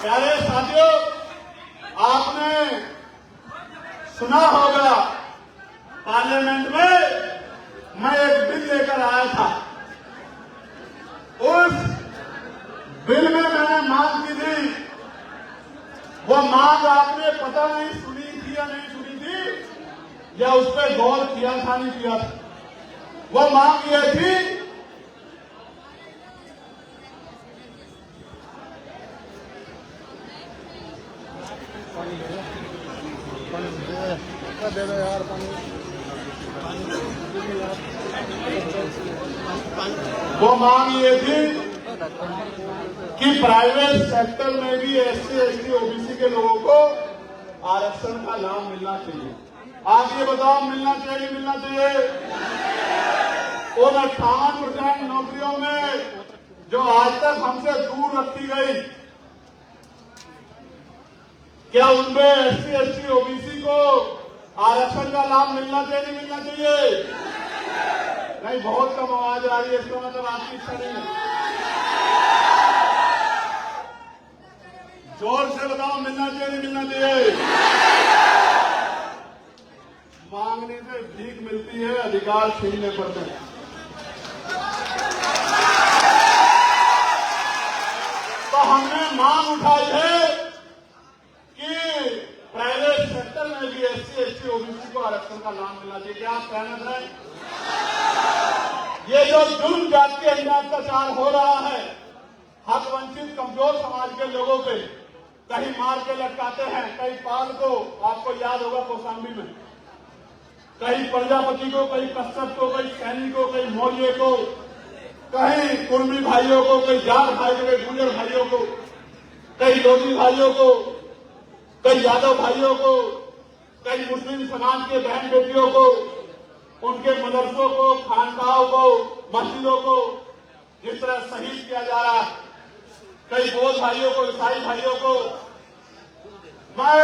प्यारे साथियों, आपने सुना होगा पार्लियामेंट में मैं एक बिल लेकर आया था। उस बिल में मैंने मांग की थी, वो मांग आपने पता नहीं सुनी थी या नहीं सुनी थी, या उस पर गौर किया था नहीं किया था। वो मांग ये थी दे दो यार पानी। वो मांग ये थी कि प्राइवेट सेक्टर में भी SC/ST OBC के लोगों को आरक्षण का लाभ मिलना चाहिए। आप ये बताओ, मिलना चाहिए नहीं मिलना चाहिए? उन 58% नौकरियों में जो आज तक हमसे दूर रखी गई, क्या उनमें एससी, एसटी, ओबीसी को आरक्षण का लाभ मिलना चाहिए नहीं मिलना चाहिए? नहीं, बहुत कम आवाज आ रही है, इसका मतलब आपकी इच्छा नहीं है। जोर से बताओ, मिलना चाहिए नहीं मिलना चाहिए? मांगने से भीख मिलती है, अधिकार छीनने पड़ते हैं। तो हमने मांग उठाई है कि प्राइवेट सेक्टर में भी एससी, एसटी, ओबीसी को आरक्षण का लाभ मिलना चाहिए। क्या आप सहमत हैं? ये जो जुल्म जाति के अंदर अत्याचार हो रहा है, हक वंचित कमजोर समाज के लोगों पे कहीं मार के लटकाते हैं, कहीं पाल को, आपको याद होगा कौशाम्बी में, कहीं प्रजापति को, कहीं कश्यप को, कहीं सैनी को, कहीं मौर्य को, कहीं कुर्मी भाइयों को, कहीं जाट भाई को, कहीं गुर्जर भाइयों को, कहीं लोधी भाइयों को, कई यादव भाइयों को, कई मुस्लिम समाज के बहन बेटियों को, उनके मदरसों को, खानकाहों को, मस्जिदों को जिस तरह शहीद किया जा रहा है, कई बौद्ध भाइयों को, ईसाई भाइयों को, मैं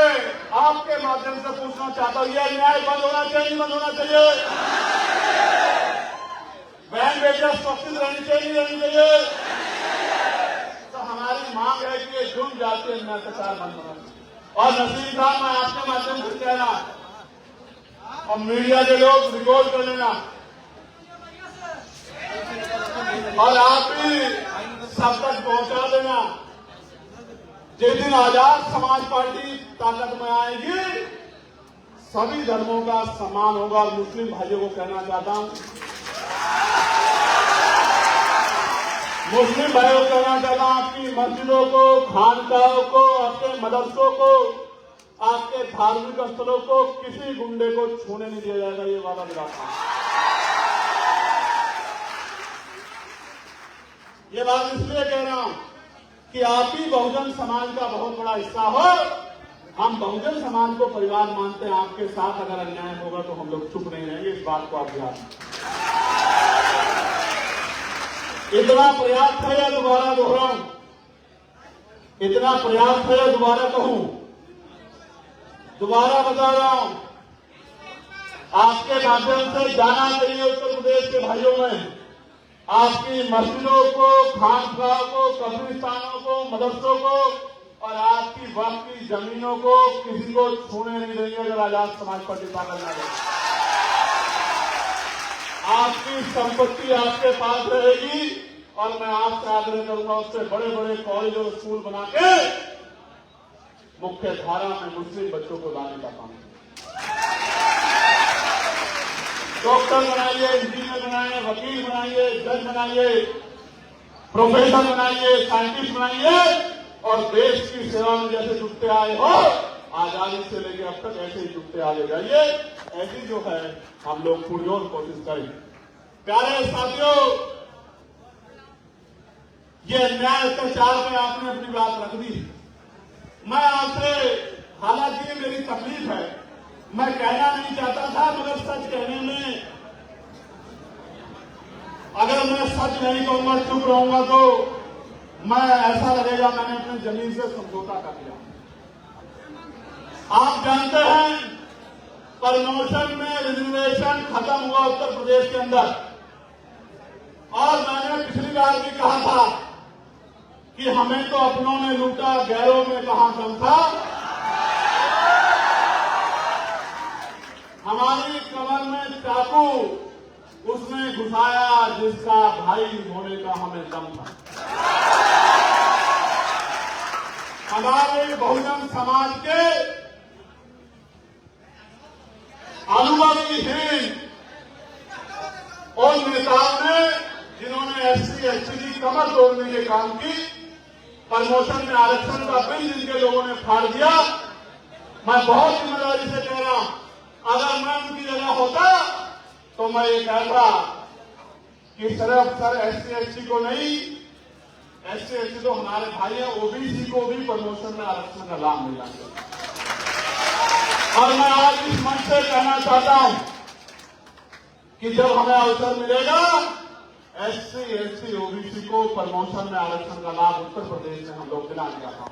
आपके माध्यम से पूछना चाहता हूं, यह न्याय बंद होना चाहिए नहीं बंद होना चाहिए? बहन बेटियां सुरक्षित रहनी चाहिए नहीं रहनी चाहिए? तो हमारी मांग है कि ये जुर्म जाति है, अत्याचार बंद होना चाहिए। और नसीब साहब, मैं आपके माध्यम से कहना, और मीडिया के लोग रिकॉर्ड कर लेना, और आप भी सब तक पहुंचा देना, जिस दिन आजाद समाज पार्टी ताकत में आएगी, सभी धर्मों का सम्मान होगा। और मुस्लिम भाइयों को कहना चाहता हूं, मुस्लिम भाइयों को कहना चाहता हूं, आपकी मस्जिदों को, खानकाहों को, आपके मदरसों को, आपके धार्मिक स्थलों को किसी गुंडे को छूने नहीं दिया जाएगा, ये वादा दिलाता हूं। ये बात इसलिए कह रहा हूं कि आप ही बहुजन समाज का बहुत बड़ा हिस्सा हो। हम बहुजन समाज को परिवार मानते हैं, आपके साथ अगर अन्याय होगा तो हम लोग चुप नहीं रहेंगे, इस बात को आप ध्यान रखें। इतना प्रयास है या दोबारा दोहराऊं? इतना प्रयास है या दोबारा कहूं? दोबारा बता रहा हूं, आपके माध्यम से जाना चाहिए उत्तर प्रदेश के भाइयों में, आपकी मस्जिदों को, खानकाहों को, कब्रिस्तानों को, मदरसों को और आपकी वक्फ की जमीनों को किसी को छूने नहीं देंगे अगर आजाद समाज पार्टी ताकत ना दे। आपकी संपत्ति आपके पास रहेगी और मैं आपसे आग्रह करूंगा, उससे बड़े बड़े कॉलेज और स्कूल बना के मुख्य धारा में मुस्लिम बच्चों को लाने का काम। डॉक्टर बनाइए, इंजीनियर बनाइए, वकील बनाइए, जज बनाइए, प्रोफेसर बनाइए, साइंटिस्ट बनाइए और देश की सेवा में जैसे जुटते आए हो, आजादी से लेकर अब तक ऐसे ही जुटते आगे जाइए। ऐसी जो है हम लोग पुरजोर कोशिश करें। प्यारे साथियों, ये अन्याय अत्याचार में आपने अपनी बात रख दी। मैं आपसे, हालांकि ये मेरी तकलीफ है, मैं कहना नहीं चाहता था, मगर सच कहने में अगर मैं सच नहीं कहूंगा, चुप रहूंगा तो मैं ऐसा लगेगा मैंने अपनी जमीन से समझौता कर लिया। आप जानते हैं, प्रमोशन में रिजर्वेशन खत्म हुआ उत्तर प्रदेश के अंदर, और मैंने पिछली बार भी कहा था कि हमें तो अपनों ने लूटा, गैरों में कहां दम था। हमारी कमर में चाकू उसने घुसाया जिसका भाई होने का हमें दम था। हमारे बहुजन समाज के अनुभवीहीन उन नेताओं ने, जिन्होंने एससी एसटी की कमर तोड़ने के काम की, प्रमोशन में आरक्षण का बिल जिनके लोगों ने फाड़ दिया, मैं बहुत जिम्मेदारी से कह रहा हूं, अगर मैं उनकी जगह होता तो मैं ये कहता कि सिर्फ एससी एसटी को नहीं, एससी एसटी तो हमारे भाई हैं, ओबीसी को भी प्रमोशन में आरक्षण का लाभ मिलना चाहिए। और मैं आज इस मंच से कहना चाहता हूं कि जब हमें अवसर मिलेगा एससी, एसटी, ओबीसी को प्रमोशन में आरक्षण का लाभ उत्तर प्रदेश में हम लोग दिलाने का काम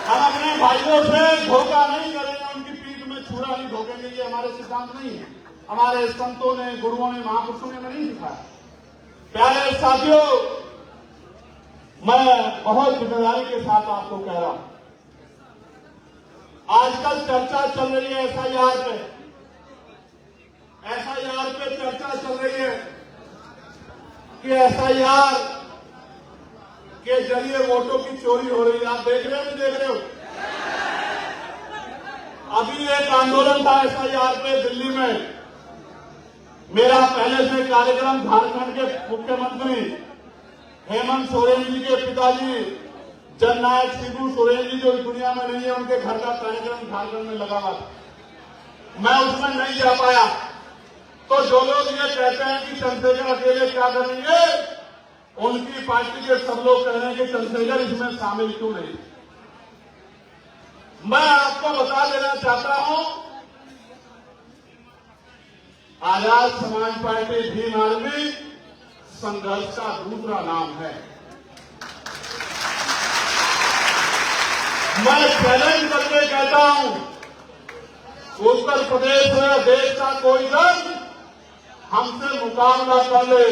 हम अपने भाइयों से धोखा नहीं करेंगे, उनकी पीठ में छुरा नहीं ठोकेंगे। ये हमारे सिद्धांत नहीं है, हमारे संतों ने, गुरुओं ने, महापुरुषों ने नहीं सिखाया। प्यारे साथियों, मैं बहुत जिम्मेदारी के साथ आपको कह रहा हूं, आजकल चर्चा चल रही है एसआईआर पे चर्चा चल रही है कि एसआईआर के जरिए वोटों की चोरी हो रही है। आप देख रहे हो, नहीं देख रहे हो? अभी एक आंदोलन था एसआईआर पे दिल्ली में। मेरा पहले से कार्यक्रम झारखंड के मुख्यमंत्री हेमंत सोरेन जी के पिताजी जननायक शिबू सोरेन जी जो इस दुनिया में नहीं है, उनके घर का कार्यक्रम झारखंड में लगा हुआ था। मैं उसमें नहीं जा पाया। तो जो लोग ये कहते हैं कि चंद्रशेखर अकेले क्या करेंगे, उनकी पार्टी के सब लोग कह रहे हैं कि चंद्रशेखर इसमें शामिल क्यों नहीं। मैं आपको बता देना चाहता हूं, आजाद समाज पार्टी भीम आर्मी संघर्ष का दूसरा नाम है। मैं चैलेंज करके कहता हूं, उत्तर प्रदेश में देश का कोई दल हमसे मुकाबला कर ले,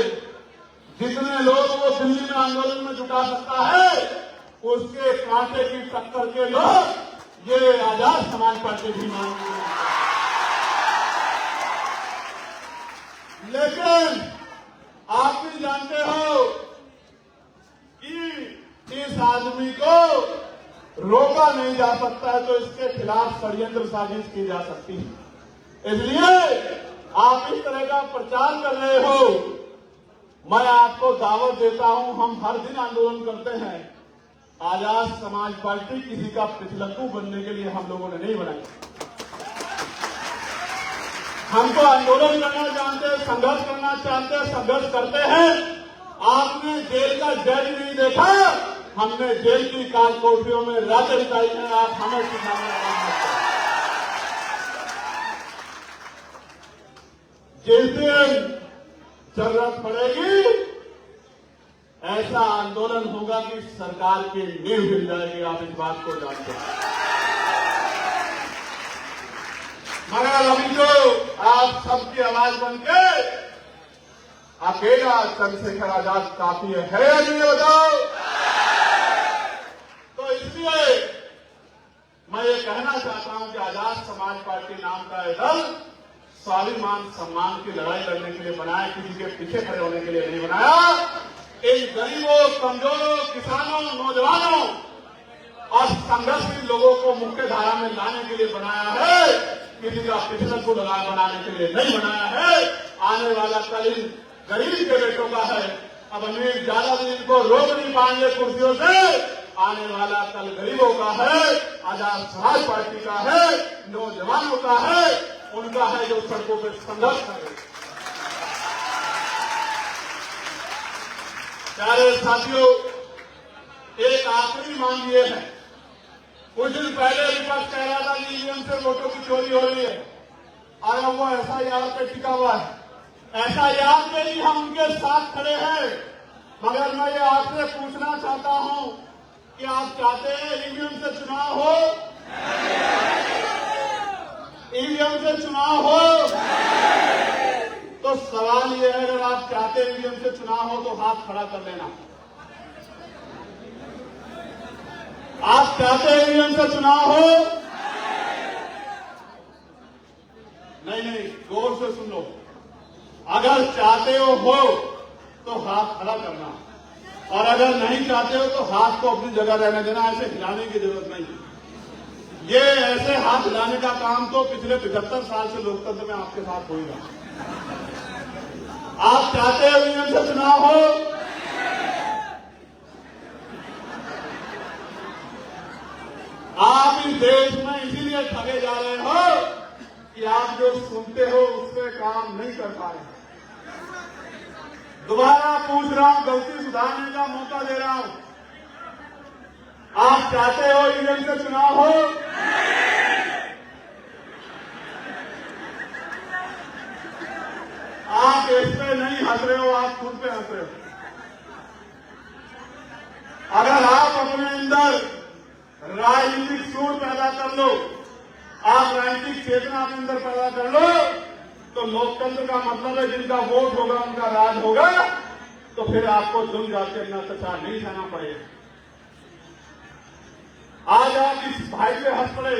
जितने लोग वो दिल्ली में आंदोलन में जुटा सकता है, उसके कांटे की टक्कर के लोग ये आजाद समाज पार्टी भी मांगते हैं। लेकिन आप भी जानते हो कि इस आदमी को रोका नहीं जा सकता है, तो इसके खिलाफ षड्यंत्र साजिश की जा सकती है। इसलिए आप इस तरह का प्रचार कर रहे हो। मैं आपको दावत देता हूं, हम हर दिन आंदोलन करते हैं। आजाद समाज पार्टी किसी का पिछलक्कू बनने के लिए हम लोगों ने नहीं बनाई। हम तो आंदोलन करना जानते हैं, संघर्ष करना चाहते हैं, संघर्ष करते हैं। आपने जेल का जज नहीं देखा, हमने जेल की कोठरियों में रातें बिताई हैं। आप हमें सिखाने का काम करते हैं। जिस दिन जरूरत पड़ेगी ऐसा आंदोलन होगा कि सरकार की नींव हिल जाएगी। आप इस बात को जानते हैं। मगर अभी तो आप सबकी आवाज बनके अकेला चंद्रशेखर आजाद काफी है या नहीं, बताओ? तो इसलिए मैं ये कहना चाहता हूं कि आजाद समाज पार्टी नाम का यह दल स्वाभिमान सम्मान की लड़ाई लड़ने के लिए बनाया, किसी के पीछे खड़े होने के लिए नहीं बनाया। इन गरीबों, कमजोरों, किसानों, नौजवानों और संघर्षशील लोगों को मुख्य धारा में लाने के लिए बनाया है, किसी का पिछले को बनाने के लिए नहीं बनाया है। आने वाला कल इन गरीब के बेटों का है। अब अमीर ज्यादा दिन इनको रोक नहीं पाएंगे कुर्सियों से। आने वाला कल गरीबों का है, आजाद समाज पार्टी का है, नौजवानों का है, उनका है जो सड़कों पर संघर्ष कर रहे हैं। प्यारे साथियों, एक आखिरी मांग ये है। कुछ दिन पहले विपक्ष कह रहा था कि ईवीएम से वोटों की चोरी हो रही है, और अब वो एसआईआर पे टिका हुआ है। एसआईआर पे ही हम उनके साथ खड़े हैं। मगर मैं ये आपसे पूछना चाहता हूं कि आप चाहते हैं ईवीएम से चुनाव हो? ईवीएम से चुनाव हो? तो सवाल यह है, अगर आप चाहते हैं ईवीएम से चुनाव हो तो हाथ खड़ा कर लेना। आप चाहते हैं ईवीएम से चुनाव हो? नहीं, गौर से सुन लो। अगर चाहते हो तो हाथ खड़ा करना, और अगर नहीं चाहते हो तो हाथ को अपनी जगह रहने देना। ऐसे हिलाने की जरूरत नहीं। ये ऐसे हाथ हिलाने का काम तो पिछले 75 साल से लोकतंत्र में आपके साथ हो ही रहा। आप चाहते हो ईवीएम से चुनाव हो? आप इस देश में इसीलिए ठगे जा रहे हो कि आप जो सुनते हो उससे काम नहीं कर पा रहे। दोबारा पूछ रहा हूं, गलती सुधारने का मौका दे रहा हूं। आप चाहते हो ईवीएम से चुनाव हो? नहीं हंस रहे हो, आप खुद पे हंस रहे हो। अगर आप अपने अंदर राजनीतिक सूर पैदा कर लो, आप राजनीतिक चेतना अपने अंदर पैदा कर लो, तो लोकतंत्र का मतलब है जिनका वोट होगा उनका राज होगा, तो फिर आपको जुल्म जाके अपना अत्याचार नहीं सहना पड़ेगा। आज आप इस भाई पे हंस पड़े,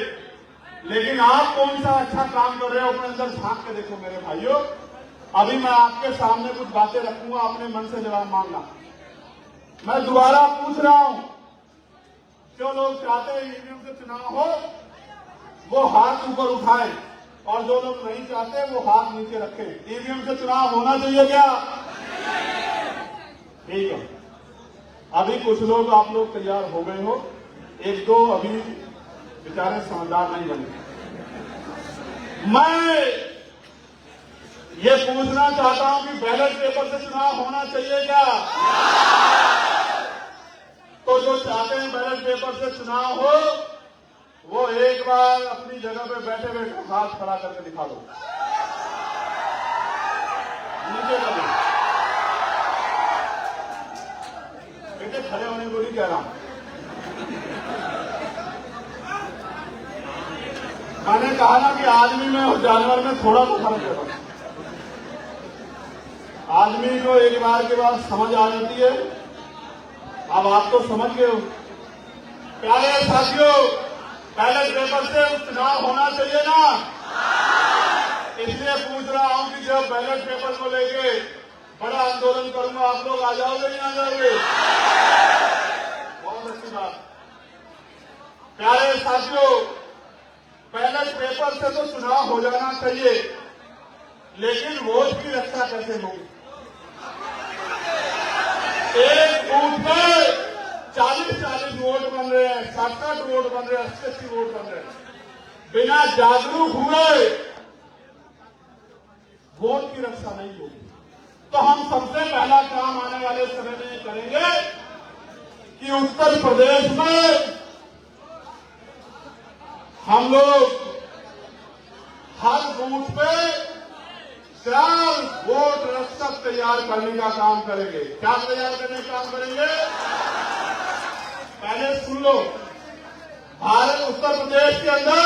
लेकिन आप कौन सा अच्छा काम कर रहे हो अपने अंदर झांक के देखो मेरे भाइयों। अभी मैं आपके सामने कुछ बातें रखूंगा, अपने मन से जवाब मांगना। मैं दोबारा पूछ रहा हूं, जो लोग चाहते हैं ईवीएम से चुनाव हो वो हाथ ऊपर उठाएं, और जो लोग नहीं चाहते वो हाथ नीचे रखें। ईवीएम से चुनाव होना चाहिए क्या? ठीक है, अभी कुछ लोग आप लोग तैयार हो गए हो, एक दो अभी बेचारे समझदार नहीं बने। मैं ये पूछना चाहता हूं कि बैलेट पेपर से चुनाव होना चाहिए क्या? तो जो चाहते हैं बैलेट पेपर से चुनाव हो, वो एक बार अपनी जगह पे बैठे बैठे हाथ खड़ा करके दिखा दो, नीचे कर दो। बेटे खड़े होने को नहीं कह रहा हूं, मैंने कहा ना कि आदमी में और जानवर में थोड़ा सा फर्क है। बस आदमी को एक बार के बाद समझ आ जाती है। अब आप तो समझ गए हो। प्यारे साथियों, बैलेट पेपर से चुनाव होना चाहिए ना? इसलिए पूछ रहा हूं कि जब बैलेट पेपर को लेके बड़ा आंदोलन करूंगा, आप लोग आ जाओगे नहीं आ जाओगे? बहुत अच्छी बात। प्यारे साथियों, बैलेट पेपर से तो चुनाव हो जाना चाहिए, लेकिन वोट की रक्षा कैसे हो? एक बूथ में 40-40 वोट बन रहे हैं, 60-60 वोट बन रहे हैं, 80-80 वोट बन रहे हैं। बिना जागरूक हुए वोट की रक्षा नहीं होगी। तो हम सबसे पहला काम आने वाले समय में करेंगे कि उत्तर प्रदेश में हम लोग हर बूथ पे 4 वोट रक्षक तैयार करने का काम करेंगे। क्या तैयार करने का काम करेंगे? पहले सुन लो, भारत उत्तर प्रदेश के अंदर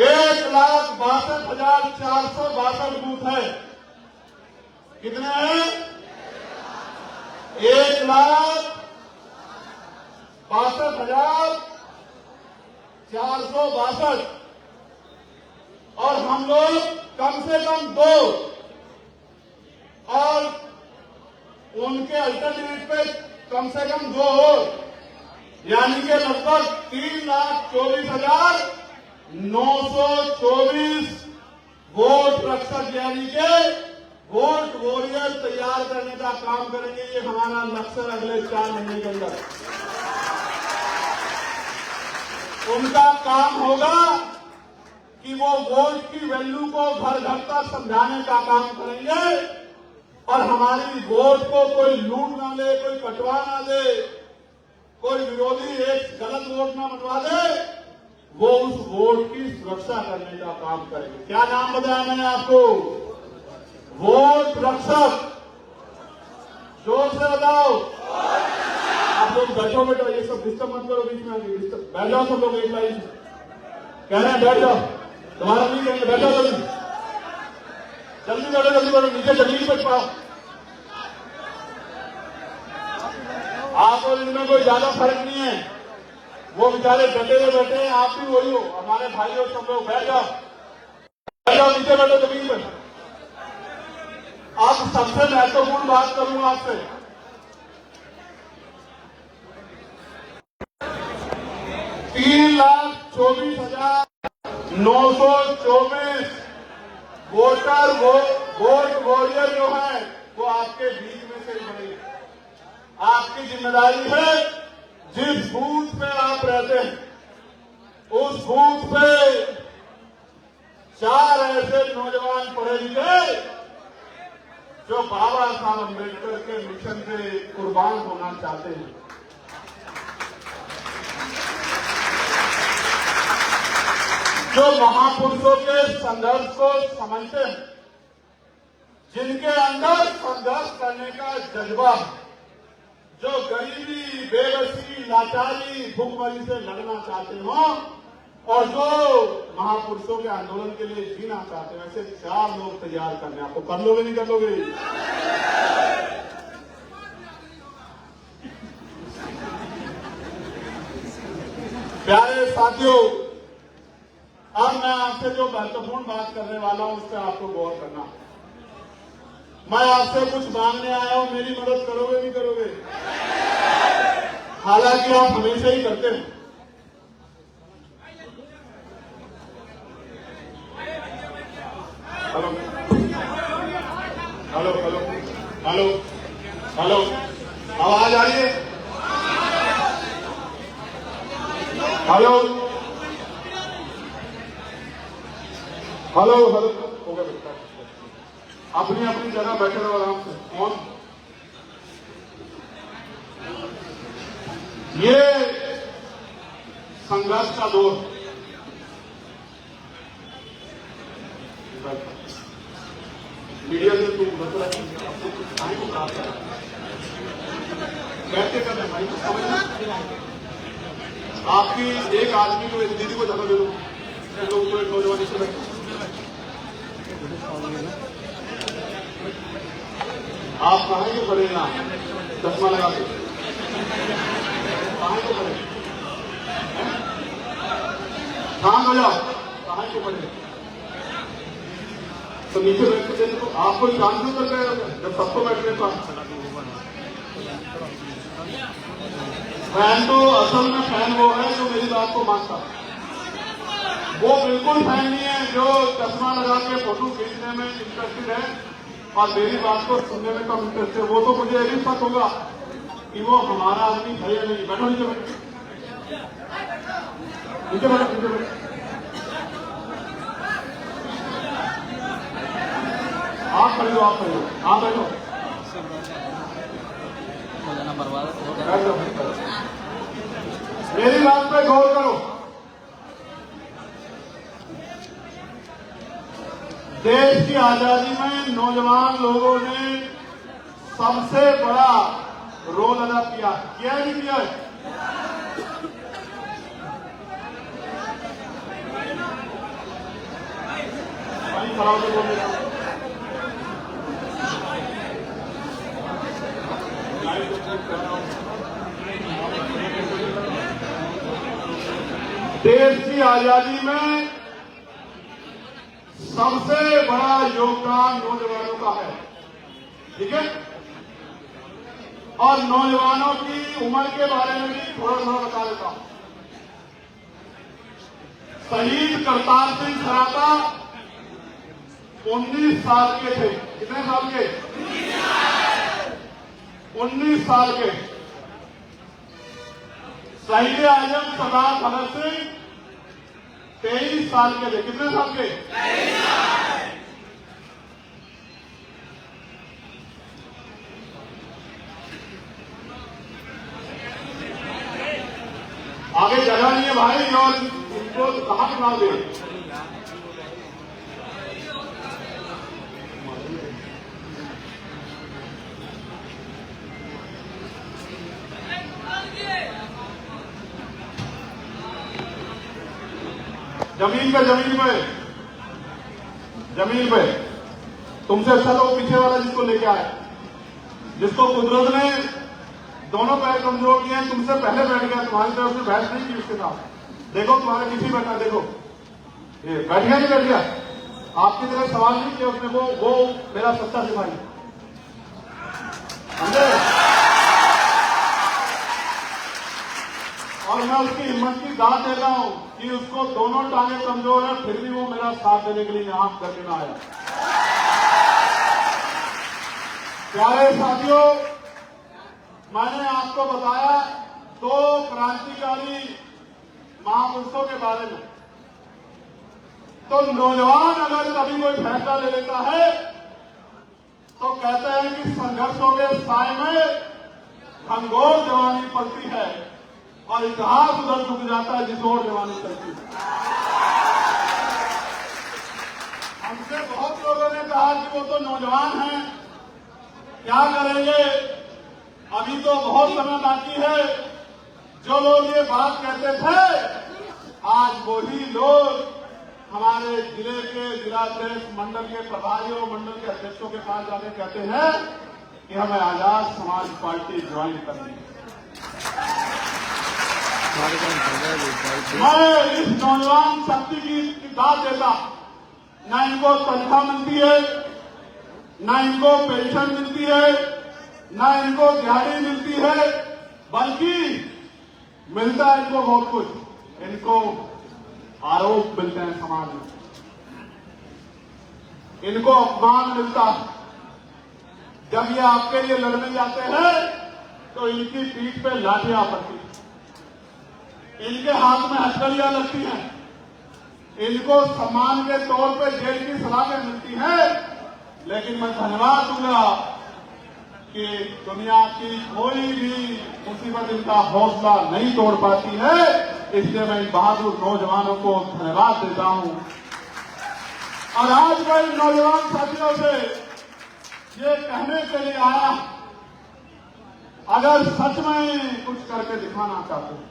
1,62,462 बूथ है। कितने हैं? 1,62,462। और हम लोग कम से कम 2 और उनके अल्टरनेट पे कम से कम 2 और, यानी कि लगभग 3,24,924 वोट रक्षक यानी के वोट वॉरियर तैयार करने का काम करेंगे। ये हमारा लक्ष्य है अगले 4 महीने के अंदर। उनका काम होगा कि वो वोट की वैल्यू को घर घर तक समझाने का काम करेंगे, और हमारी वोट को कोई लूट ना ले, कोई कटवा ना दे, कोई विरोधी एक गलत वोट ना बनवा दे, वो उस वोट की सुरक्षा करने का काम करेंगे। क्या नाम बताया मैंने आपको? वोट रक्षक। जोर से बताओ। आप लोग बैठो बेटो, ये सब डिस्टर्ब मत करो, बीच में डिस्टर्ब। बैठ जाओ सब लोग एक लाइन से। कह रहे हैं बैठ जाओ, तुम्हारा नहीं कहेंगे, बैठो जल्दी जल्दी बैठो, जल्दी बैठो, नीचे जमीन बैठ पाओ। आप और इनमें कोई ज्यादा फर्क नहीं है। वो बेचारे डटे हुए बैठे हैं, आप भी वही हो, हमारे भाई हो सब लोग। बैठ जाओ, बैठ जाओ, नीचे बैठो जमीन पर। आप सबसे महत्वपूर्ण बात करूंगा आपसे। 3,24,924 वोट वॉरियर जो है वो आपके बीच में से ही बनेंगे। आपकी जिम्मेदारी है जिस बूथ पे आप रहते हैं उस बूथ पे 4 ऐसे नौजवान पढ़े लिखे जो बाबा साहब अम्बेडकर के मिशन से कुर्बान होना चाहते हैं। जो महापुरुषों के संघर्ष को समझते हैं, जिनके अंदर संघर्ष करने का जज्बा है, जो गरीबी, बेबसी, लाचारी, भूखमरी से लड़ना चाहते हो और जो महापुरुषों के आंदोलन के लिए जीना चाहते हैं, ऐसे 4 लोग तैयार करने। आपको कर लोगे नहीं कर लोगे? प्यारे साथियों, अब मैं आपसे जो महत्वपूर्ण बात करने वाला हूं उस पर आपको गौर करना। मैं आपसे कुछ मांगने आया हूं, मेरी मदद करोगे नहीं करोगे? हालांकि आप हमेशा ही करते हैं। Hello hello hello hello hello, आवाज आ रही है? हेलो हेलो हेलो, हो गया बेटा, अपनी अपनी जगह बैठे रहो आराम से। कौन ये संघर्ष का दौर, मीडिया से तुम बता आपको कुछ टाइम को प्राप्त करा बैठे कर रहे भाई, समझना। आपकी एक आदमी को, एक दीदी को जगह दे दो, लोग को एक नौजवानी से बैठे। आप कहाँ के खड़े ना, चश्मा लगा के कहाँ को खड़े? शांत हो जाओ, कहाँ को खड़े? तो नीचे बैठ के देखो, आपको शांत क्यों कर रहे हो जब सबको बैठ गए? फैन तो असल में फैन वो है जो मेरी बात को मानता है। वो बिल्कुल फैन नहीं है जो चश्मा लगा के फोटो खींचने में इंटरेस्टेड है और मेरी बात को सुनने में कम इंटरेस्ट है। वो तो मुझे यही शक होगा कि वो हमारा आदमी है या नहीं। बैठो नीचे, बैठो नीचे, बैठो नीचे, बैठो। आप खड़े हो, आप खड़े हो, आप बैठो। मेरी बात पे गौर करो। देश की आजादी में नौजवान लोगों ने सबसे बड़ा रोल अदा किया नहीं किया? खड़ा होकर बोल देता हूं। देश की आजादी में सबसे बड़ा योगदान नौजवानों का है, ठीक है? और नौजवानों की उम्र के बारे में भी थोड़ा थोड़ा बता देता हूं। शहीद करतार सिंह सराता 19 साल के थे। कितने साल के? 19 साल के। शहीद आजम सरदार भगत सिंह 23 साल के थे। कितने साल के? 23 साल। आगे जगह नहीं है भाई, और इनको कहां बना दे? जमीन पे तुमसे अच्छा तो वो पीछे वाला जिसको लेके आए, जिसको कुदरत ने दोनों पैर कमजोर किए हैं, तुमसे पहले बैठ गया, तुम्हारी तरफ से बहस नहीं की उसके साथ। देखो तुम्हारे पीछे बैठा, देखो ये बैठ गया नहीं बैठ गया, आपकी तरफ सवाल नहीं किया उसने। वो मेरा सच्चा सिपाही, समझे? और मैं उसकी हिम्मत की दाद देता हूं कि उसको दोनों टांगे कमजोर है, फिर भी वो मेरा साथ देने के लिए यहां करके ना आया। प्यारे साथियों, मैंने आपको बताया 2 क्रांतिकारी महापुरुषों के बारे में। तो नौजवान अगर कभी कोई फैसला ले लेता है तो कहते हैं कि संघर्षों के साए में घनघोर जवानी पलती है और इतिहास उधर झुक जाता है जिस ओर जवानी चलती है। हमसे बहुत लोगों ने ने कहा कि वो तो नौजवान हैं, क्या करेंगे, अभी तो बहुत समय बाकी है। जो लोग ये बात कहते थे, आज वही लोग हमारे जिले के जिलाध्यक्ष, मंडल के प्रभारियों, मंडल के अध्यक्षों के पास जाके कहते हैं कि हमें आजाद समाज पार्टी ज्वाइन करनी है। मैं इस नौजवान शक्ति की दाद देता, न इनको तनख्वाह मिलती है, न इनको पेंशन मिलती है, न इनको दिहाड़ी मिलती है, बल्कि मिलता है इनको बहुत कुछ। इनको आरोप मिलते हैं समाज में, इनको अपमान मिलता है। जब ये आपके लिए लड़ने जाते हैं तो इनकी पीठ पे लाठियां पड़ती हैं, इनके हाथ में हथकड़ियां लगती हैं, इनको सम्मान के तौर पे जेल की सलाहें मिलती हैं। लेकिन मैं धन्यवाद दूंगा कि दुनिया की कोई भी मुसीबत इनका हौसला नहीं तोड़ पाती है। इसलिए मैं इन बहादुर नौजवानों को धन्यवाद देता हूं। और आज मैं इन नौजवान साथियों से ये कहने के लिए आया, अगर सच में कुछ करके दिखाना चाहते हैं,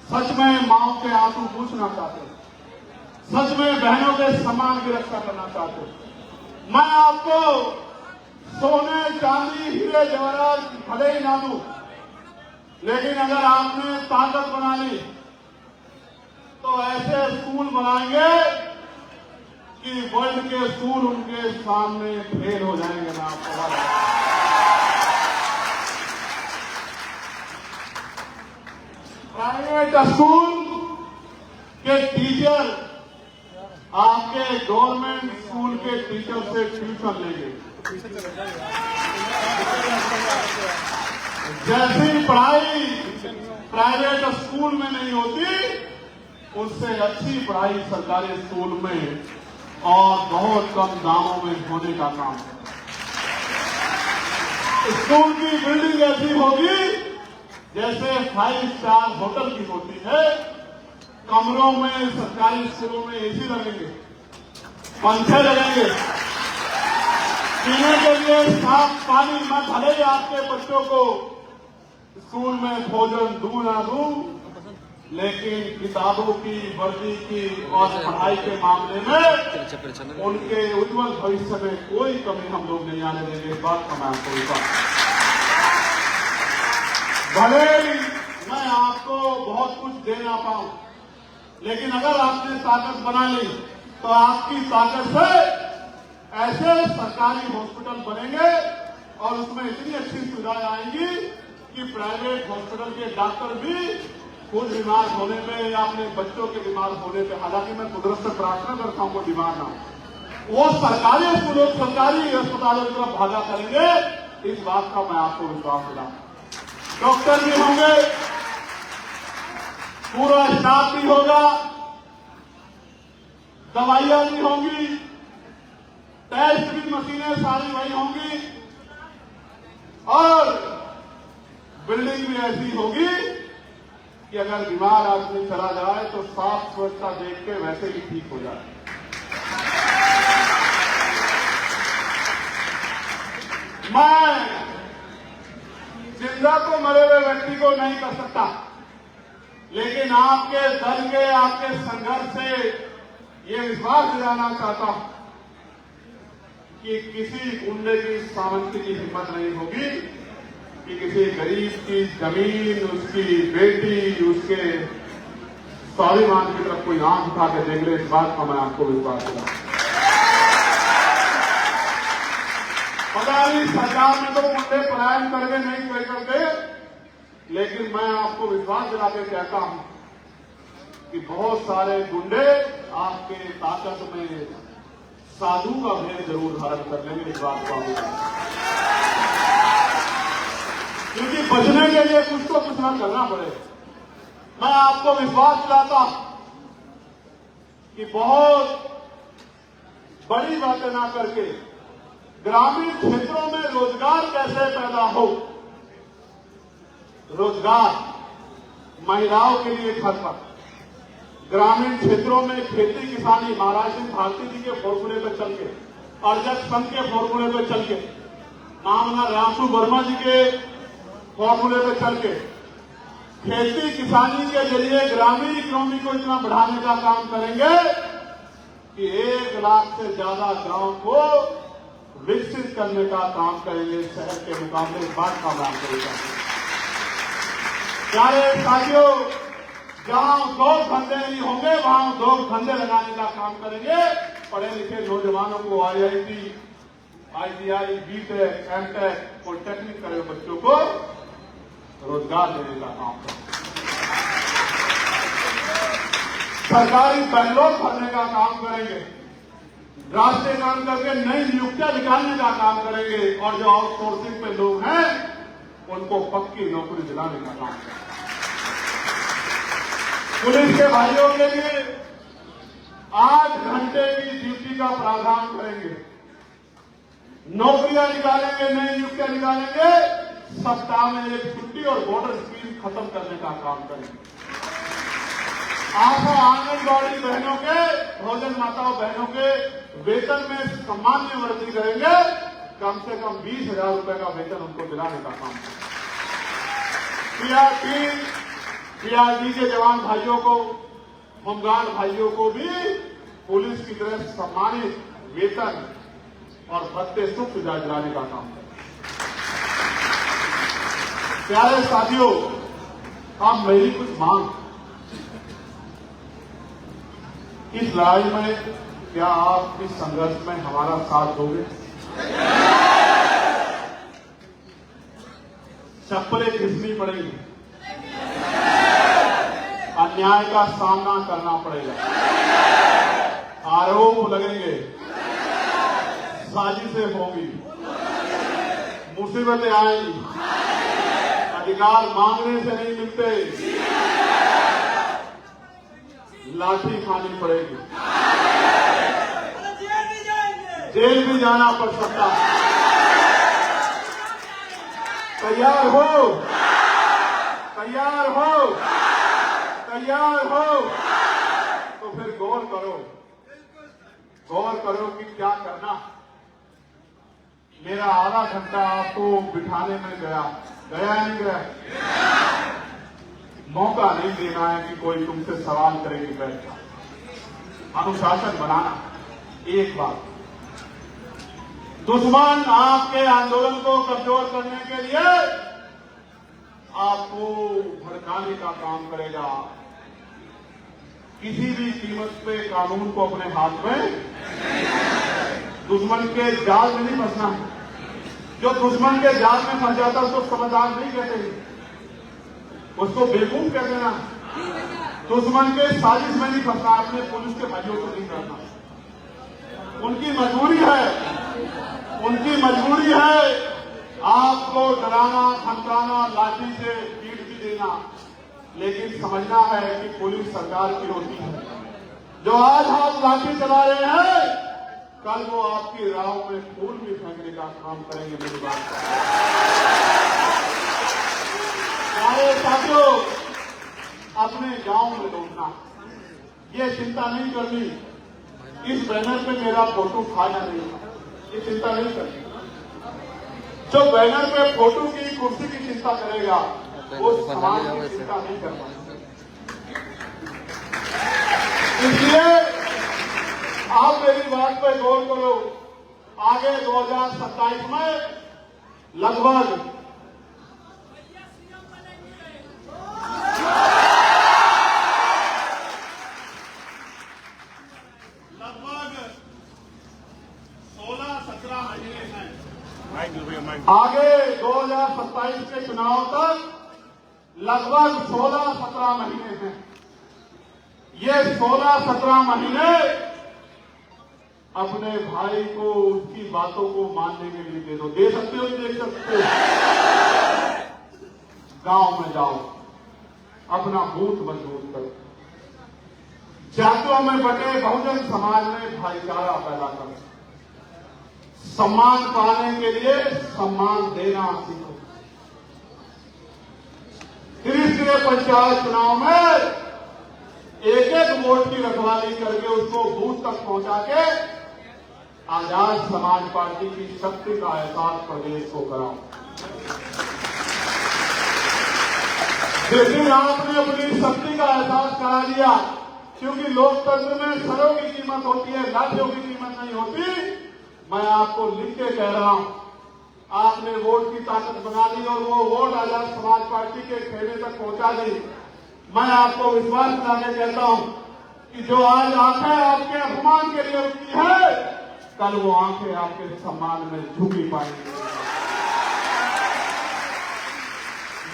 सच में मांओं के आंसू पूछना चाहते हैं, सच में बहनों के सम्मान की रक्षा करना चाहते हैं, मैं आपको सोने, चांदी, हीरे जवाहरात भले ही ना दूं, लेकिन अगर आपने ताकत बना ली तो ऐसे स्कूल बनाएंगे कि वर्ल्ड के स्कूल उनके सामने फेल हो जाएंगे। मैं आपको बता, प्राइवेट स्कूल के टीचर आपके गवर्नमेंट स्कूल के टीचर से ट्यूशन लेंगे। जैसी पढ़ाई प्राइवेट स्कूल में नहीं होती, उससे अच्छी पढ़ाई सरकारी स्कूल में और बहुत कम दामों में होने का काम है। स्कूल की बिल्डिंग ऐसी होगी जैसे 5 स्टार होटल की होती है। कमरों में सरकारी स्कूलों में एसी लगेंगे, पंखे लगेंगे, पीने के लिए साफ पानी। मैं भले ही आपके बच्चों को स्कूल में भोजन दूं ना दूं, लेकिन किताबों की, वर्दी की और पढ़ाई के मामले में उनके उज्जवल भविष्य में कोई कमी हम लोग नहीं आने देंगे। इस बात का मैं आपको विश्वास, भले ही मैं आपको बहुत कुछ दे ना पाऊं, लेकिन अगर आपने ताकत बना ली तो आपकी ताकत से ऐसे सरकारी हॉस्पिटल बनेंगे और उसमें इतनी अच्छी सुविधाएं आएंगी कि प्राइवेट हॉस्पिटल के डॉक्टर भी खुद बीमार होने पे या अपने बच्चों के बीमार होने पे, हालांकि मैं कुदरत से प्रार्थना करता हूं वो बीमार ना हो, वो सरकारी स्कूलों, सरकारी अस्पतालों की तरफ भागा करेंगे। इस बात का मैं आपको विश्वास दिलाता हूं। डॉक्टर भी होंगे, पूरा स्टाफ भी होगा, दवाइयां भी होंगी, टेस्ट की मशीनें सारी वही होंगी और बिल्डिंग भी ऐसी होगी कि अगर बीमार आदमी चला जाए तो साफ स्वच्छता देख के वैसे ही ठीक हो जाए। मैं जिंदा तो मरे हुए व्यक्ति को नहीं कर सकता, लेकिन आपके दल के, आपके संघर्ष से ये विश्वास दिलाना चाहता हूं कि किसी गुंडे की सामंती की हिम्मत नहीं होगी कि किसी गरीब की जमीन, उसकी बेटी, उसके स्वाभिमान की तरफ कोई आंख उठा के देख ले। इस बात का मैं आपको विश्वास दिलाऊं। पता नहीं सरकार ने तो गुंडे पलायन करके नहीं कोई करते, लेकिन मैं आपको विश्वास दिला के कहता हूं कि बहुत सारे गुंडे आपके ताकत में साधु का भेद जरूर धारण कर लेंगे। इस बात को क्योंकि बचने के लिए कुछ तो कुछ ना करना पड़ेगा। मैं आपको विश्वास दिलाता हूं कि बहुत बड़ी बातें ना करके ग्रामीण क्षेत्रों में रोजगार कैसे पैदा हो, रोजगार महिलाओं के लिए घर पर, ग्रामीण क्षेत्रों में खेती किसानी महाराज भारती जी के फॉर्मूले पर चल के, अर्जक संघ के फॉर्मूले पर चल के, मामला रामसू वर्मा जी के फॉर्मूले पर चल के खेती किसानी के जरिए ग्रामीण इकोनॉमी को इतना बढ़ाने का काम करेंगे कि 1 लाख से ज्यादा गांव को विकसित करने का काम करेंगे। शहर के मुकाबले इस बात का काम करेगा। प्यारे साथियों, जहां 2 धंधे नहीं होंगे वहां 2 धंधे लगाने का काम करेंगे। पढ़े लिखे नौजवानों को IIT, ITI, BTech, MTech, polytechnic करे बच्चों को रोजगार देने का काम करेंगे। सरकारी बैंगलोर भरने का काम करेंगे। राष्ट्रीयकरण करके नई नियुक्तियां निकालने का काम करेंगे। और जो आउटसोर्सिंग पे लोग हैं उनको पक्की नौकरी दिलाने का काम करेंगे। पुलिस के भाइयों के लिए 8 घंटे की ड्यूटी का प्रावधान करेंगे। नौकरियां निकालेंगे, नई नियुक्तियां निकालेंगे। सप्ताह में 1 छुट्टी और बॉर्डर स्कीम खत्म करने का काम करेंगे। आशा आंगनबाड़ी बहनों के, भोजन माताओं बहनों के वेतन में सामान्य वृद्धि करेंगे। कम से कम 20,000 रुपए का वेतन उनको दिलाने का काम करेंगे। PRD के जवान भाइयों को, होमगार्ड भाइयों को भी पुलिस की तरह सम्मानित वेतन और भत्ते सुख सुविधा दिलाने का काम करेंगे। प्यारे साथियों, अब मेरी कुछ मांग, इस लड़ाई में क्या आप इस संघर्ष में हमारा साथ दोगे? चप्पलें घिसनी पड़ेगी, अन्याय का सामना करना पड़ेगा, आरोप लगेंगे, साजिशें होंगी, मुसीबतें आएंगी, अधिकार मांगने से नहीं मिलते, लाठी खानी पड़ेगी, जेल भी जाना पड़ सकता है। तैयार हो, तैयार हो, तैयार हो तो फिर गौर करो कि क्या करना। मेरा आधा घंटा आपको बिठाने में गया नहीं गया? मौका नहीं देना है कि कोई तुमसे सवाल करेगी बैठ जाओ। अनुशासन बनाना। एक बात, दुश्मन आपके आंदोलन को कमजोर करने के लिए आपको भड़काने का काम करेगा। किसी भी कीमत पे कानून को अपने हाथ में, दुश्मन के जाल में नहीं फंसना है। जो दुश्मन के जाल में फंस जाता है उसको समझदार नहीं कहते, उसको बेवकूफ कहते ना। दुश्मन के साजिश में नहीं फंसना, अपने पुलिस के भाइयों को नहीं करना। उनकी मजबूरी है आपको डराना, धमकाना, लाठी से पीट भी देना, लेकिन समझना है कि पुलिस सरकार की होती है। जो आज आप लाठी चला रहे हैं, कल वो आपकी राह में फूल भी फेंकने का काम करेंगे। मेरी बात प्यारे साथियों, अपने गांव में लौटना, ये चिंता नहीं करनी इस बैनर पे मेरा फोटो खाना नहीं, ये चिंता नहीं करनी। जो बैनर पे फोटो की, कुर्सी की चिंता करेगा वो समाज की चिंता नहीं कर पाएगा। इसलिए आप मेरी बात पर गौर करो। आगे 2027 में लगभग 16-17 महीने हैं। आगे 2027 के चुनाव तक लगभग 16-17 महीने हैं। ये 16-17 महीने अपने भाई को उसकी बातों को मानने के लिए दे दो। दे सकते हो, देख सकते हो। गांव में जाओ, अपना बूथ मजबूत करो, जातियों में बटे बहुजन समाज में भाईचारा पैदा करो, सम्मान पाने के लिए सम्मान देना सीखो। त्रिस्तरीय पंचायत चुनाव में एक एक वोट की रखवाली करके उसको बूथ तक पहुंचा के आजाद समाज पार्टी की शक्ति का एहसास प्रदेश को कराओ। लेकिन आपने अपनी शक्ति का एहसास करा दिया, क्योंकि लोकतंत्र में सरों की कीमत होती है, लाठियों की कीमत नहीं होती। मैं आपको लिख के कह रहा हूं, आपने वोट की ताकत बना ली और वो वोट आजाद समाज पार्टी के खेमे तक पहुंचा दी। मैं आपको विश्वास दिलाने कहता हूं कि जो आज आंखें आपके अपमान के लिए उठती है, कल वो आंखें आपके सम्मान में झुकी पाएंगी।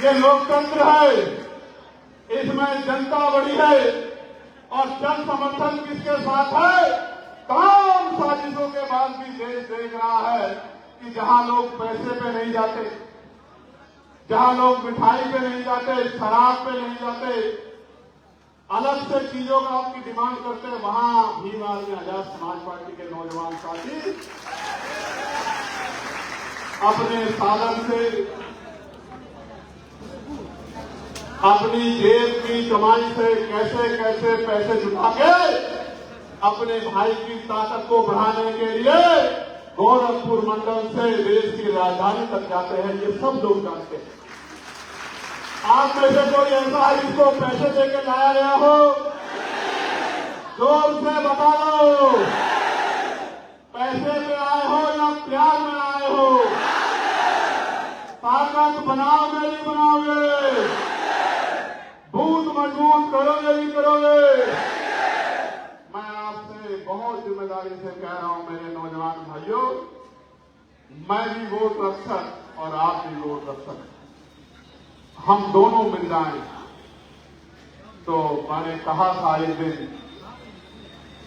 ये लोकतंत्र है, इसमें जनता बड़ी है और जन समर्थन किसके साथ है? तमाम साजिशों के बाद भी देश देख रहा है कि जहां लोग पैसे पे नहीं जाते, जहां लोग मिठाई पे नहीं जाते, शराब पे नहीं जाते, अलग से चीजों का आपकी डिमांड करते हैं, वहां भीम आर्मी आजाद समाज पार्टी के नौजवान साथी अपने साधन से, अपनी जेब की कमाई से कैसे कैसे पैसे जुटा के अपने भाई की ताकत को बढ़ाने के लिए गोरखपुर मंडल से देश की राजधानी तक जाते हैं। ये सब लोग जानते हैं। आप में से कोई ऐसा है जिसको पैसे देके लाया गया हो? जोर से बता दो, पैसे पे आए हो या प्यार में आए हो? ताकत बनाओ नहीं बनाओगे? बूथ मजबूत करोगे नहीं करोगे? मैं आपसे बहुत जिम्मेदारी से कह रहा हूं मेरे नौजवान भाइयों, मैं भी वोट रक्षक और आप भी वोट रक्षक, हम दोनों मिल जाएं। तो मैंने कहा था एक दिन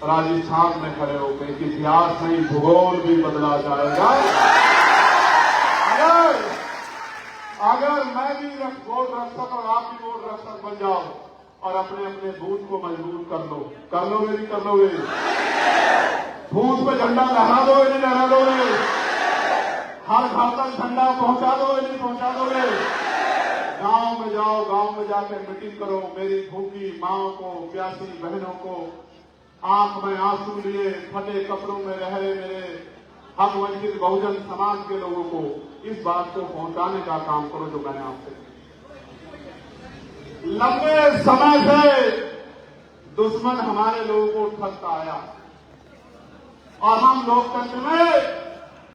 राजस्थान में खड़े होकर कि इतिहास नहीं भूगोल भी बदला जाएगा अगर मैं भी वोट रक्षक और आप भी वोट रक्षक बन जाओ और अपने अपने बूथ को मजबूत कर लो। कर लोगे नहीं कर लोगे? बूथ पे झंडा लहरा दोगे नहीं लहरा दोगे? हर घर तक झंडा पहुंचा दोगे नहीं पहुंचा दोगे? गांव में जाओ, गांव में जाकर मीटिंग करो, मेरी भूखी माओं को, प्यासी बहनों को, आंख में आंसू लिए फटे कपड़ों में रह रहे मेरे हक वंचित बहुजन समाज के लोगों को इस बात को पहुंचाने का काम करो जो मैंने आपसे। लंबे समय से दुश्मन हमारे लोगों को ठगता आया और हम लोकतंत्र में